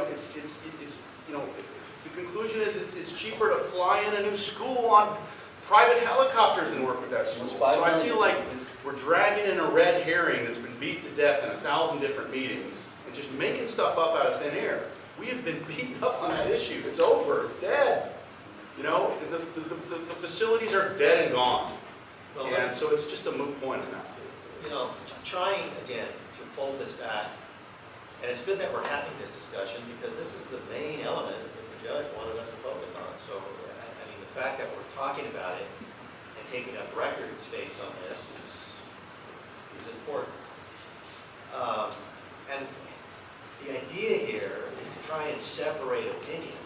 conclusion is it's cheaper to fly in a new school on private helicopters than work with that school. So I feel like we're dragging in a red herring that's been beat to death in 1,000 different meetings and just making stuff up out of thin air. We have been beaten up on that issue. It's over. It's dead. The facilities are dead and gone. Well, and so it's just a moot point now. Trying again to fold this back, and it's good that we're having this discussion because this is the main element that the judge wanted us to focus on. So, I mean, the fact that we're talking about it and taking up record space on this is important. And the idea here is to try and separate opinion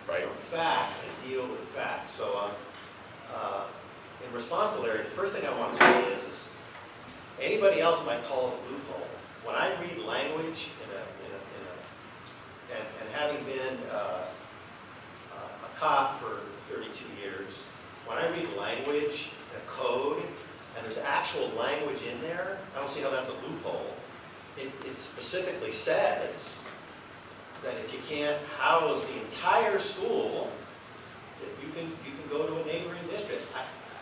from fact and deal with fact. So, in response to Larry, the first thing I want to say is anybody else might call it a loophole. When I read language and having been a cop for 32 years, when I read language and a code and there's actual language in there, I don't see how that's a loophole. It specifically says that if you can't house the entire school, that you can go to a neighboring district.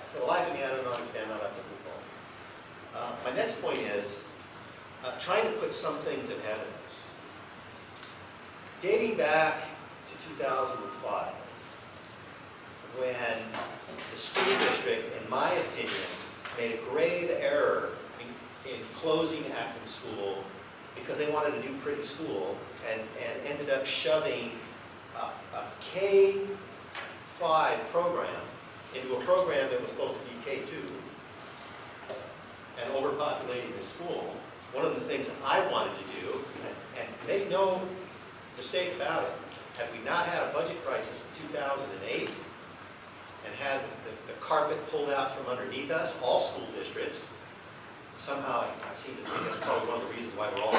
For the life of me, I don't understand how that's a loophole. My next point is trying to put some things in evidence. Dating back to 2005, when the school district, in my opinion, made a grave error in closing Acton School because they wanted a new pretty school and ended up shoving a K-5 program into a program that was supposed to be K-2. and overpopulating the school, one of the things I wanted to do, and make no mistake about it, had we not had a budget crisis in 2008 and had the carpet pulled out from underneath us, all school districts, somehow I seem to think that's probably one of the reasons why we're all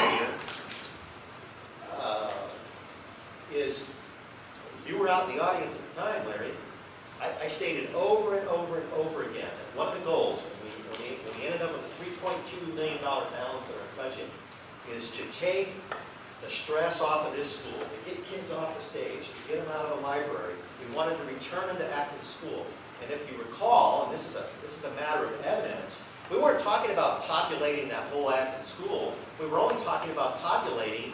here, is you were out in the audience at the time, Larry. I stated over and over and over again that one of the goals when we ended up with a $3.2 million balance in our budget is to take the stress off of this school, to get kids off the stage, to get them out of the library. We wanted to return them to active school. And if you recall, and this is a matter of evidence, we weren't talking about populating that whole active school. We were only talking about populating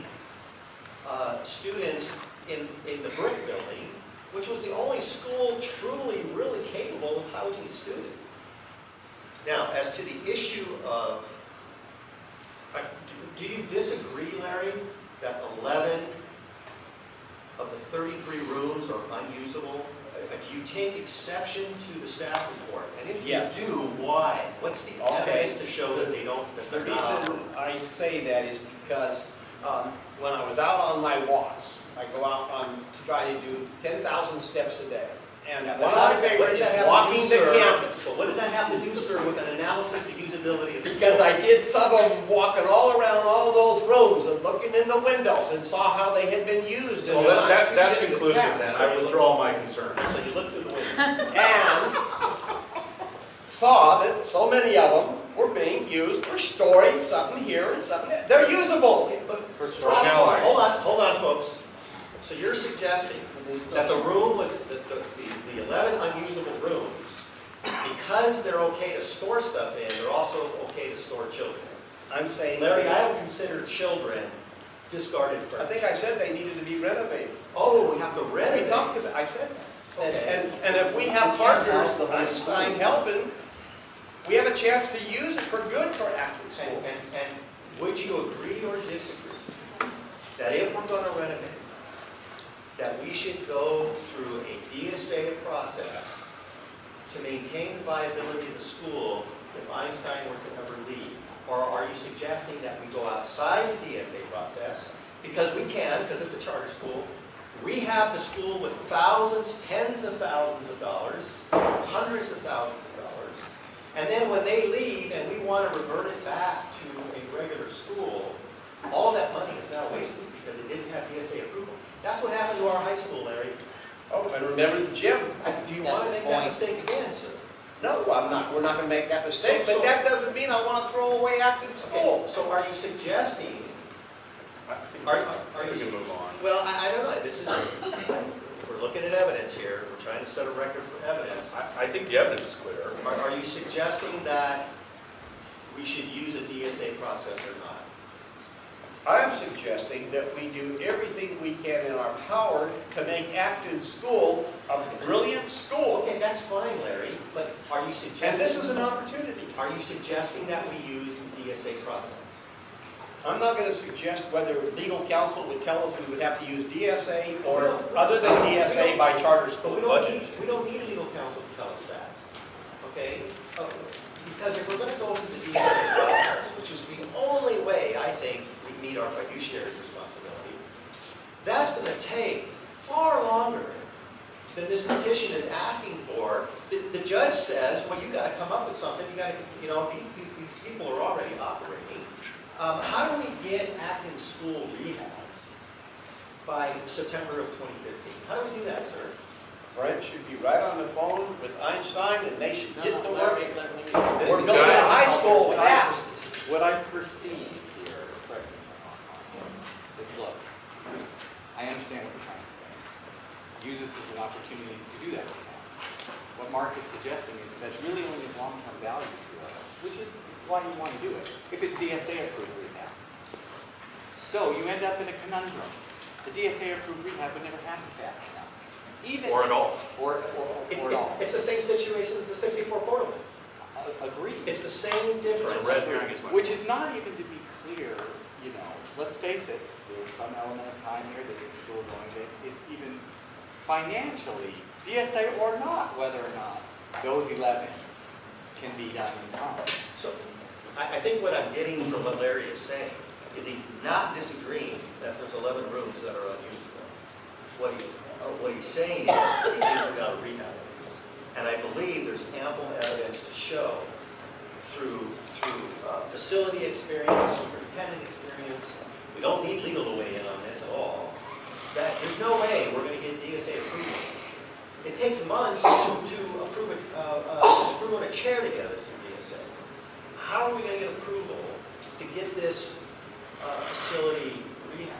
students in the Brent building, which was the only school truly, really capable of housing students. Now, as to the issue of, do you disagree, Larry, that 11 of the 33 rooms are unusable? Do you take exception to the staff report? And if you do, why? What's the evidence to show that they don't? The reason I say that is because when I was out on my walks, I go out to try to do 10,000 steps a day. And one of my favorites is walking the campus. So what does that have to do, sir, with an analysis of usability of Because I did some of them walking all around all those rooms and looking in the windows and saw how they had been used. So that's conclusive then. I withdraw my concern. So you looked through the window. And saw that so many of them were being used for storing something here and something there. They're usable. Okay, but hold on, folks. So you're suggesting that the room was, the 11 unusable rooms, because they're okay to store stuff in, they're also okay to store children. I'm saying, Larry, I don't consider children discarded furniture. I think I said they needed to be renovated. Oh, we have to renovate. We talked about, I said that. Okay. And if we have partners, Einstein helping, we have a chance to use it for good for active school. And would you agree or disagree that if we're going to renovate, that we should go through a DSA process to maintain the viability of the school if Einstein were to ever leave? Or are you suggesting that we go outside the DSA process, because we can, because it's a charter school, rehab the school with thousands, tens of thousands of dollars, hundreds of thousands of dollars, and then when they leave and we want to revert it back to a regular school, all of that money is now wasted because it didn't have DSA approval. That's what happened to our high school, Larry. Oh, and remember the gym. Do you want to make that mistake again, sir? No, I'm not. We're not going to make that mistake. But that doesn't mean I want to throw away active school. Okay, so are you suggesting? Are you going to move on? Well, I don't know. This is we're looking at evidence here. We're trying to set a record for evidence. I think the evidence is clear. Are you suggesting that we should use a DSA process or not? I'm suggesting that we do everything we can in our power to make Acton School a brilliant school. Okay, that's fine, Larry, but are you suggesting... And this is an opportunity. Are you suggesting that we use the DSA process? I'm not going to suggest whether legal counsel would tell us we would have to use DSA or other than DSA by charter school. We don't need legal counsel to tell us that, okay? Because if we're going to go through the DSA process, which is the only way, I think, we meet our fiduciary responsibilities, that's going to take far longer than this petition is asking for. The judge says, well, you got to come up with something. You got to, you know, these people are already operating. How do we get Acton School rehabbed by September of 2015? How do we do that, sir? Brent should be right on the phone with Einstein, and they should get to work. We're building a high school fast. What I perceive here is, look, I understand what you're trying to say. Use this as an opportunity to do that right now. What Marc is suggesting is that's really only of long-term value to us, which is why you want to do it, if it's DSA approved rehab. So you end up in a conundrum. The DSA approved rehab would never happen fast enough. Or at all. Or at all. It's the same situation as the 64 portables. Agreed. It's the same difference. Which is not even to be clear, you know, let's face it, there's some element of time here, there's a school going to, it's even financially, DSA or not, whether or not those 11s can be done in time. So I think what I'm getting from what Larry is saying is he's not disagreeing that there's 11 rooms that are unusable. What he's saying is he thinks we got to rehab these. And I believe there's ample evidence to show through facility experience, superintendent experience, we don't need legal to weigh in on this at all, that there's no way we're going to get DSA approval. It takes months to approve it, to screw in a chair together through DSA. How are we going to get approval to get this facility rehab?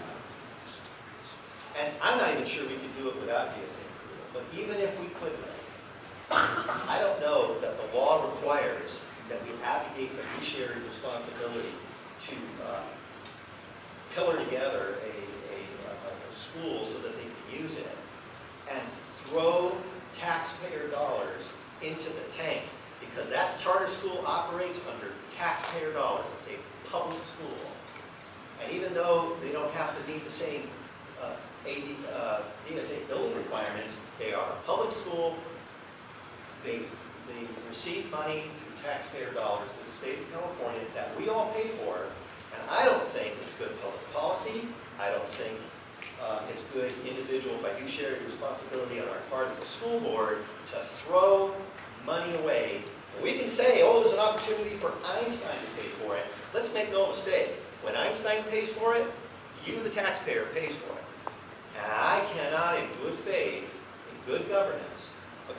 And I'm not even sure we could do it without DSA approval, but even if we could, I don't know that the law requires that we abdicate fiduciary responsibility to pillar together a school so that they can use it and throw taxpayer dollars into the tank, because that charter school operates under taxpayer dollars. It's a public school. And even though they don't have to meet the same DSA building requirements, they are a public school. They receive money through taxpayer dollars to the state of California that we all pay for. And I don't think it's good public policy. I don't think it's good individual fiduciary responsibility on our part as a school board to throw money away. We can say, oh, there's an opportunity for Einstein to pay for it. Let's make no mistake. When Einstein pays for it, you, the taxpayer, pays for it. And I cannot, in good faith, in good governance,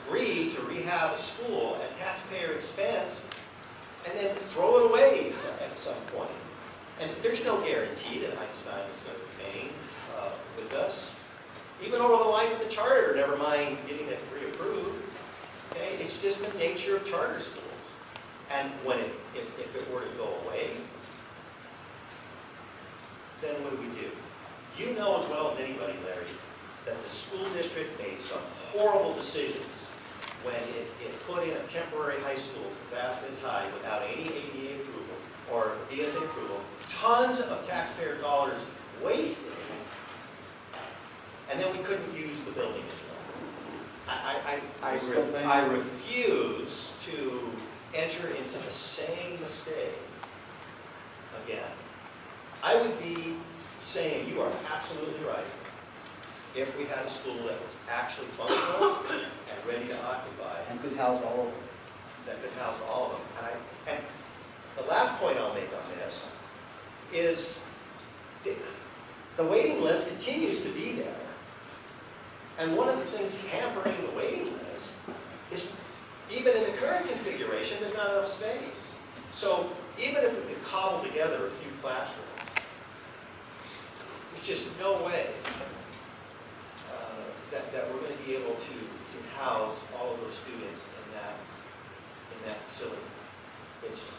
agree to rehab a school at taxpayer expense and then throw it away at some point. And there's no guarantee that Einstein is going to be paying with us, even over the life of the charter, never mind getting it reapproved. Okay? It's just the nature of charter schools. And when if it were to go away, then what do? You know as well as anybody, Larry, that the school district made some horrible decisions when it put in a temporary high school for Vasquez High without any ADA approval or DSA approval. Tons of taxpayer dollars wasted, and then we couldn't use the building anymore. I refuse to enter into the same mistake again. I would be saying you are absolutely right if we had a school that was actually functional and ready to occupy. And could house all of them. That could house all of them. And the last point I'll make on this is the waiting list continues to be there. And one of the things hampering the waiting list is even in the current configuration, there's not enough space. So even if we could cobble together a few classrooms, there's just no way that we're going to be able to house all of those students in that facility. It's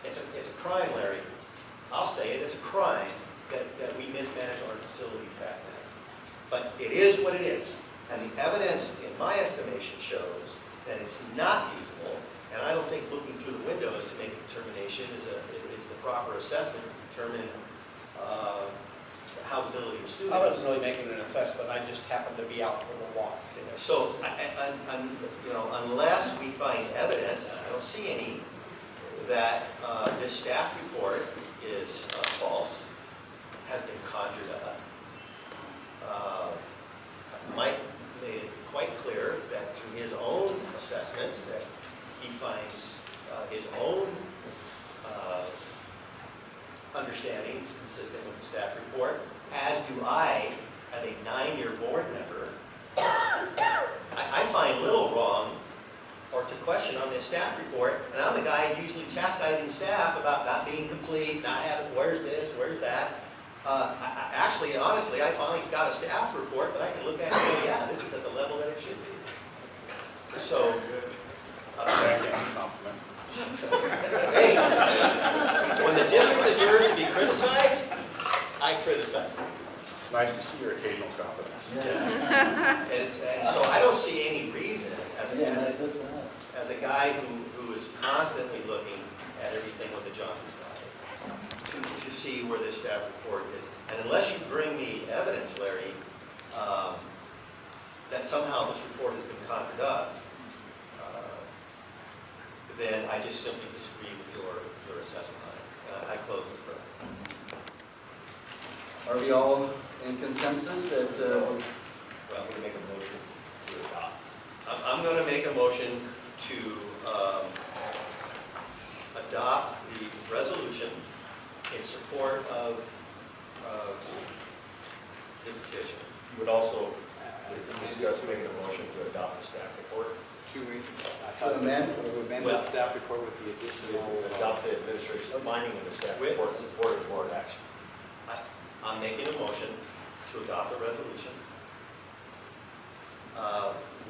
a crime, Larry. I'll say it. It's a crime that we mismanaged our facilities back then. But it is what it is. And the evidence, in my estimation, shows that it's not usable. And I don't think looking through the windows to make a determination is the proper assessment to determine the housability of students. I wasn't really making an assessment. I just happened to be out for the walk. So, unless we find evidence, and I don't see any, that this staff report is false, has been conjured up. Mike made it quite clear that through his own assessments that he finds his own understandings consistent with the staff report, as do I, as a 9-year board member. I find little wrong or to question on this staff report, and I'm the guy usually chastising staff about not being complete, not having, where's this, where's that. Actually, honestly, I finally got a staff report that I can look at and go, yeah, this is at the level that it should be. So, hey, when the district deserves to be criticized, I criticize it. It's nice to see your occasional confidence. Yeah. And so I don't see any reason, as a guy who is constantly looking at everything with the Johnson style, to see where this staff report is. And unless you bring me evidence, Larry, that somehow this report has been conjured up, then I just simply disagree with your assessment on it. I close, Mr. President. Are we all in consensus that, Well, I'm going to make a motion to adopt. I'm going to make a motion to adopt the resolution in support of the petition. You would also discuss making a motion to adopt the staff report. to amend? Amend the staff report with the additional. Adopt the administration finding of the staff With- report in support of board action. I'm making a motion to adopt the resolution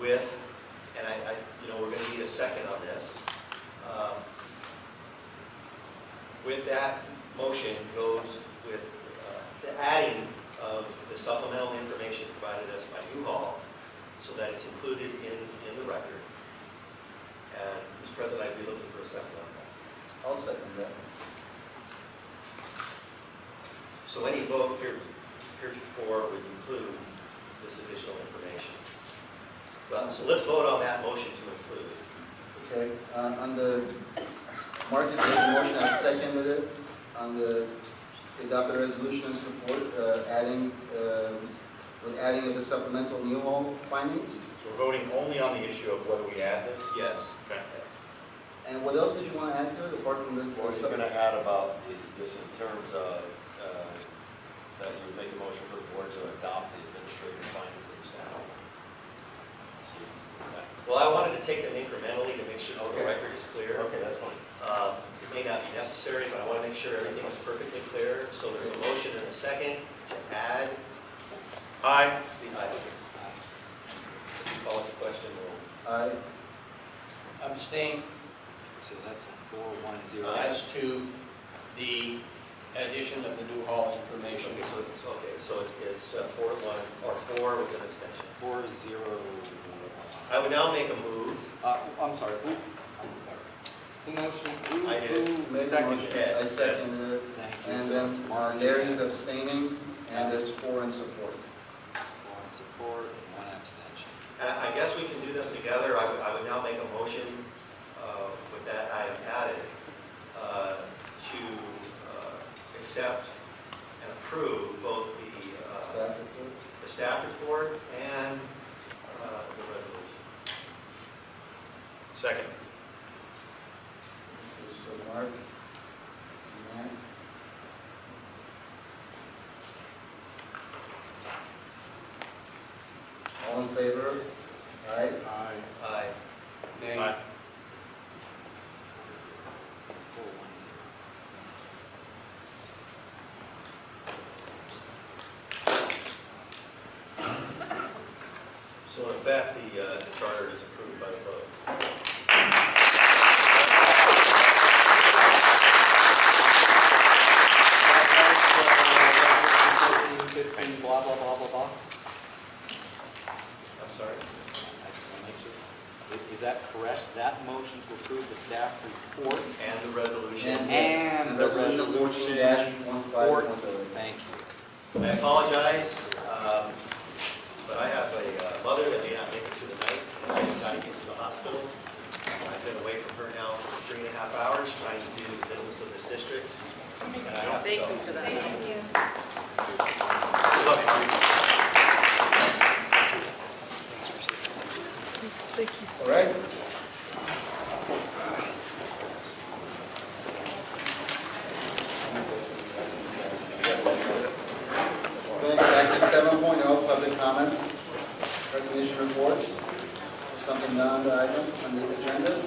with, and we're going to need a second on this. With that motion goes with the adding of the supplemental information provided us by Newhall so that it's included in the record. And Mr. President, I'd be looking for a second on that. I'll second that. So any vote heretofore would include this additional information. Well, so let's vote on that motion to include. Okay, on the, Marc has made a motion, I've seconded it. On the, to adopt the resolution in support, with adding of the supplemental Newhall findings. So we're voting only on the issue of whether we add this? Yes. Okay. And what else did you want to add to it, apart from this? Well, he's going to add about this in terms of that you would make a motion for the board to adopt the administrative findings of the staff. Well, I wanted to take them incrementally to make sure the record is clear. Okay, that's fine. It may not be necessary, but I want to make sure everything is perfectly clear. So there's a motion and a second to add Aye. the item. If you call it the question, we'll Aye. Abstain So that's a 4-1-0. as to the addition of the Newhall information. so it's 4-1 or 4 with an extension. 4-0. I would now make a move. I'm sorry. Who motion? I did. Made the Second. motion. I seconded it. Thank you. And So then it's Marc. Larry's abstaining, and there's 4 in support. 4 in support and 1 abstention. And I guess we can do them together. I would now make a motion with that item added to accept and approve both Staff report. the staff report and the resolution. Second. So Marc. Amen. All in favor? Aye. Aye. Nay. Aye. 4-1-0. So in effect, the charter is approved by the vote. Blah, blah, blah, blah, blah. I'm sorry? I just want to make sure. Is that correct? That motion to approve the staff report And the resolution. and the resolution. -15.0. Thank you. I apologize, but I have a mother that may not make it through the night, and I've got to get to the hospital. I've been away from her now for 3.5 hours trying to do the business of this district, and I have to go. for that. Thank you. Good luck, Mark. All right. Going back to 7.0, public comments, recognition reports. Something not on the item on the agenda.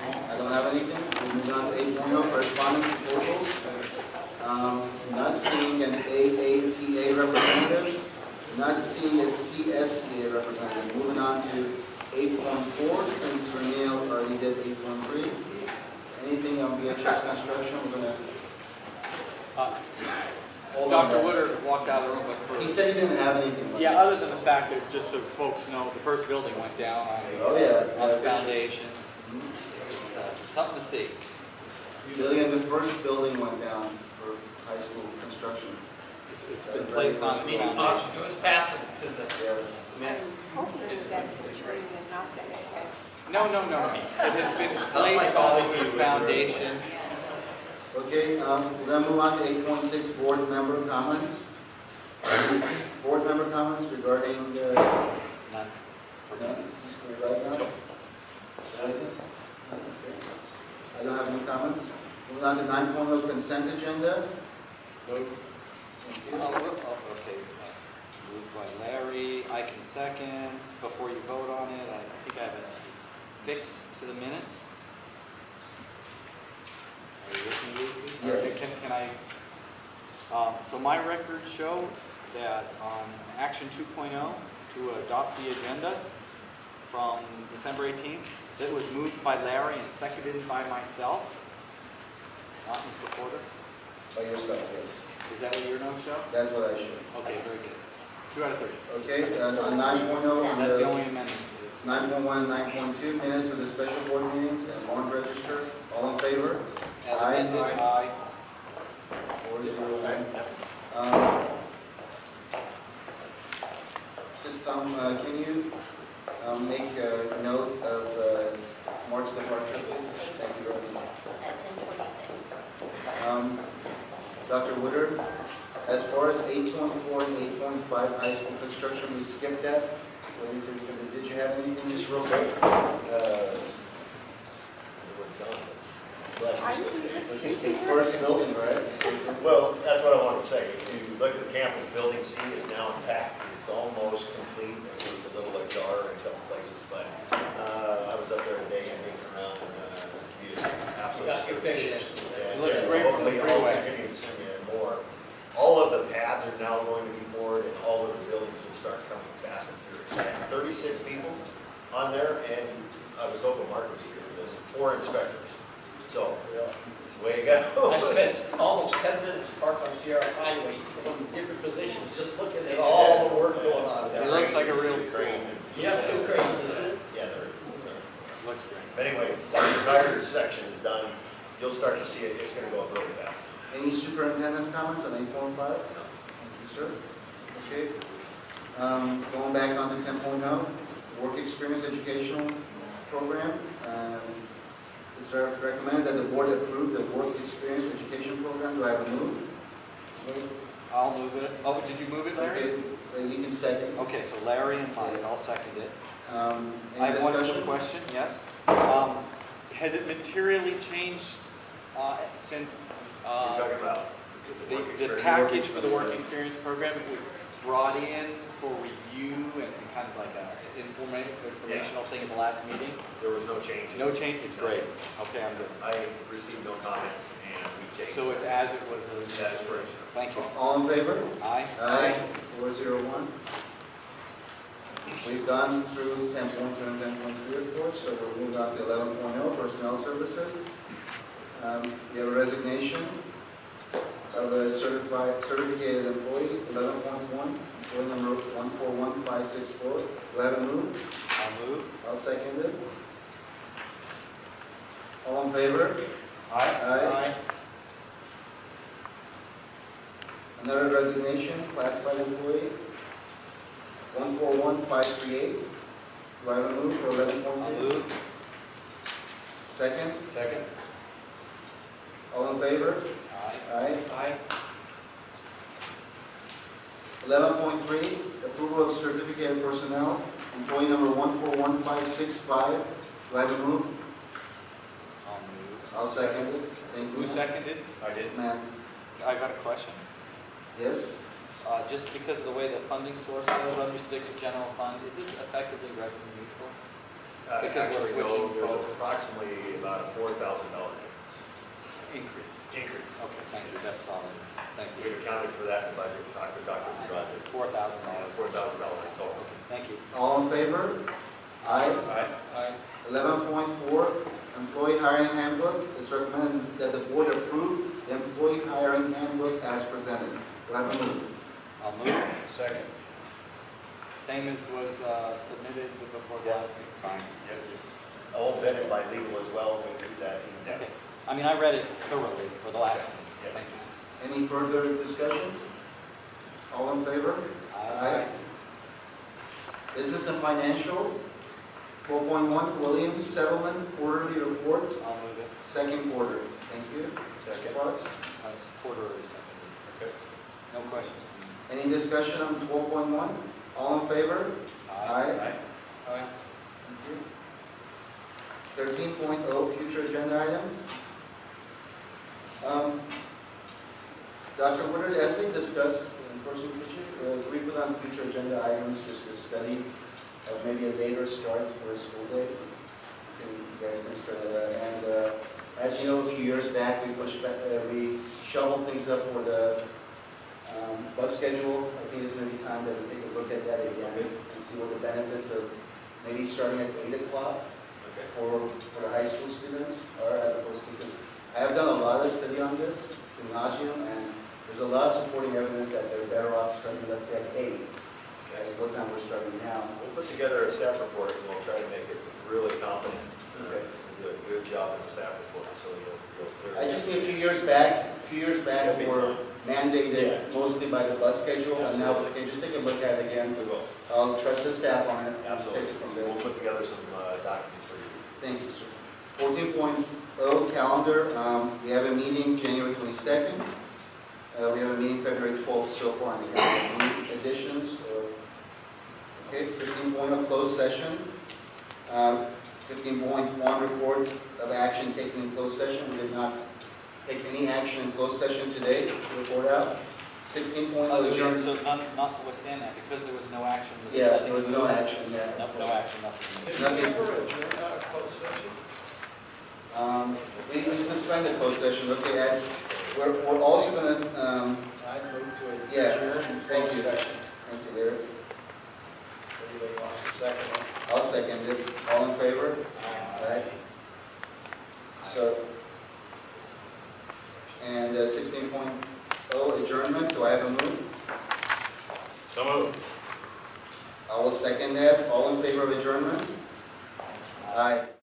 I don't have anything. We move on to 8.0, correspondence proposals. Not seeing an AATA representative, not seeing a CSEA representative. Moving on to 8.4, since Ranil already did 8.3. Anything on BHS construction, we're going to hold on Dr. that. Woodard walked out of the room, but He first. said he didn't have anything. Yeah, other than the fact that, just so folks know, the first building went down on the, Oh, yeah. on the foundation. Something to see. Billion, the first building went down for high school construction. It's been placed on the foundation. It was passing to the Yeah. cement. Hopefully that's the tree and not the head. No. It has been placed on the foundation. Okay, we're gonna move on to 8.6, board member comments. Board member comments regarding, None. Mr. Right now? Anything? Okay. I don't have any comments. Moving on to 9.0, consent agenda. Move. Thank you. Okay. Moved by Larry. I can second. Before you vote on it, I think I have it fixed to the minutes. Are you with me, Lucy? Yes. Okay, can I? So my records show that on action 2.0 to adopt the agenda from December 18th, it was moved by Larry and seconded by myself, not Mr. Porter. By yourself, yes. Is that what your notes show? That's what I show. Okay, very good. 2 out of 3. Okay, on 9.0, That's the only amendment. 9.1, 9.2, minutes of the special board meetings and warrant registers. All in favor? As Aye. amended, aye. 401. System, can you make a note of Marc's departure, please? Thank you very much. At 10:26. Dr. Woodard, as far as 8.4 and 8.5 high school construction, we skipped that. Did you have anything just real quick? First building, right? Well, that's what I wanted to say. If you look at the campus, building C is now intact. It's almost complete. So it's a little ajar in a couple places, but I was up there today and looking around and it's absolutely. It looks great from the Hopefully, I'll freeway. continue to send you more. All of the pads are now going to be poured, and all of the buildings will start coming fast and furious. I had 36 people on there, and I was hoping Marc would be here for this. 4 inspectors. So it's the way to go. I spent almost 10 minutes parked on Sierra Highway in different positions, just looking at all the work going on It there. looks like a real Crane. You have 2 cranes, isn't it? Yeah, there is. So, Looks great. but anyway, the entire section is done. You'll start to see it. It's going to go up really fast. Any superintendent comments on 8.5? Thank you, sir. Okay. Going back on to 10.0, work experience educational program. It's recommended that the board approve the work experience education program. Do I have a move? I'll move it. Oh, did you move it, Larry? Okay, you can second. Okay, so Larry and Mike, I'll second it. I Any have one quick discussion? question, yes. Has it materially changed since What you're talking about? the package for the work experience program? It was brought in for review and kind of like an informational thing at the last meeting? There was no change. No change? It's great. Okay, I'm good. I received no comments, and we've changed. So it's as it was. That is correct. Thank you. All in favor? Aye. Aye. 401. We've gone through 10.2 and 10.3, of course, so we'll move on to 11.0, personnel services. We have a resignation of a certificated employee, 11.1, employee number 141564. Do I have a move? I'll move. I'll second it. All in favor? Aye. Another resignation, classified employee, 141538. Do I have a move for 11.2? I'll move. Second? Second. All in favor? Aye. Aye. 11.3, approval of certificated personnel, employee number 141565. Do I have a move? I'll move. I'll second it. Thank you. Who seconded? I did. Matt, I got a question. yes? Just because of the way the funding source is unrestricted general fund, is this effectively revenue neutral? Because we're Actually, switching there's folks. approximately about a $4,000 Increase. increase. Okay, thank you, that's solid. Thank We you. accounted for that in the budget, talked to Dr. Woodard. $4,000. $4,000 in total. Thank you. All in favor? Aye. Aye. 11.4, employee hiring handbook. It's recommended that the board approve the employee hiring handbook as presented. Do I have a move? I'll move. Second. Same as was submitted before the last meeting. Fine. Yep, it's all vetted by legal as well, went through that in Okay. depth. I mean, I read it thoroughly for the last meeting. Yes. Thank you. Any further discussion? All in favor? Aye. Business and financial. 12.1, Williams Settlement Quarterly Report, I'll move it. second quarter. Thank you. Mr. Fox. Support or second. Okay. No questions. Any discussion on 12.1? All in favor? Aye. Aye. Thank you. 13.0, future agenda items. Dr. Woodard, as we discussed in person, can we put on future agenda items just a study of maybe a later start for a school day? Can you guys consider that? And as you know, a few years back, we pushed back, we shoveled things up for the bus schedule. I think it's going to be time that we take a look at that again and see what the benefits of maybe starting at 8 o'clock for the high school students are, as opposed to, because I have done a lot of study on this, gymnasium, and there's a lot of supporting evidence that they're better off starting, let's say, at 8, as what time we're starting now. We'll put together a staff report and we'll try to make it really competent. Okay. We'll do a good job in the staff report, so you'll clear. I just think a few years back were mandated mostly by the bus schedule, and now we can just take a look at it again. We will. I'll trust the staff on it. Absolutely. Take it from there. We'll put together some documents for you. Thank you, sir. 14.0 calendar, we have a meeting January 22nd. We have a meeting February 12th so far on the calendar. Any additions? Okay, 15.0 closed session. 15.1 report of action taken in closed session. We did not take any action in closed session today to report out. 16.0 adjourned. So notwithstanding that, because there was no action. Yeah, there was no action, yeah. No action, nothing. Did you ever adjourn out of closed session? We suspended closed session. Okay, Ed, we're also going to, I moved to yeah, adjourn thank closed you. session. Thank you, Larry. Anybody wants a second? I'll second it. All in favor?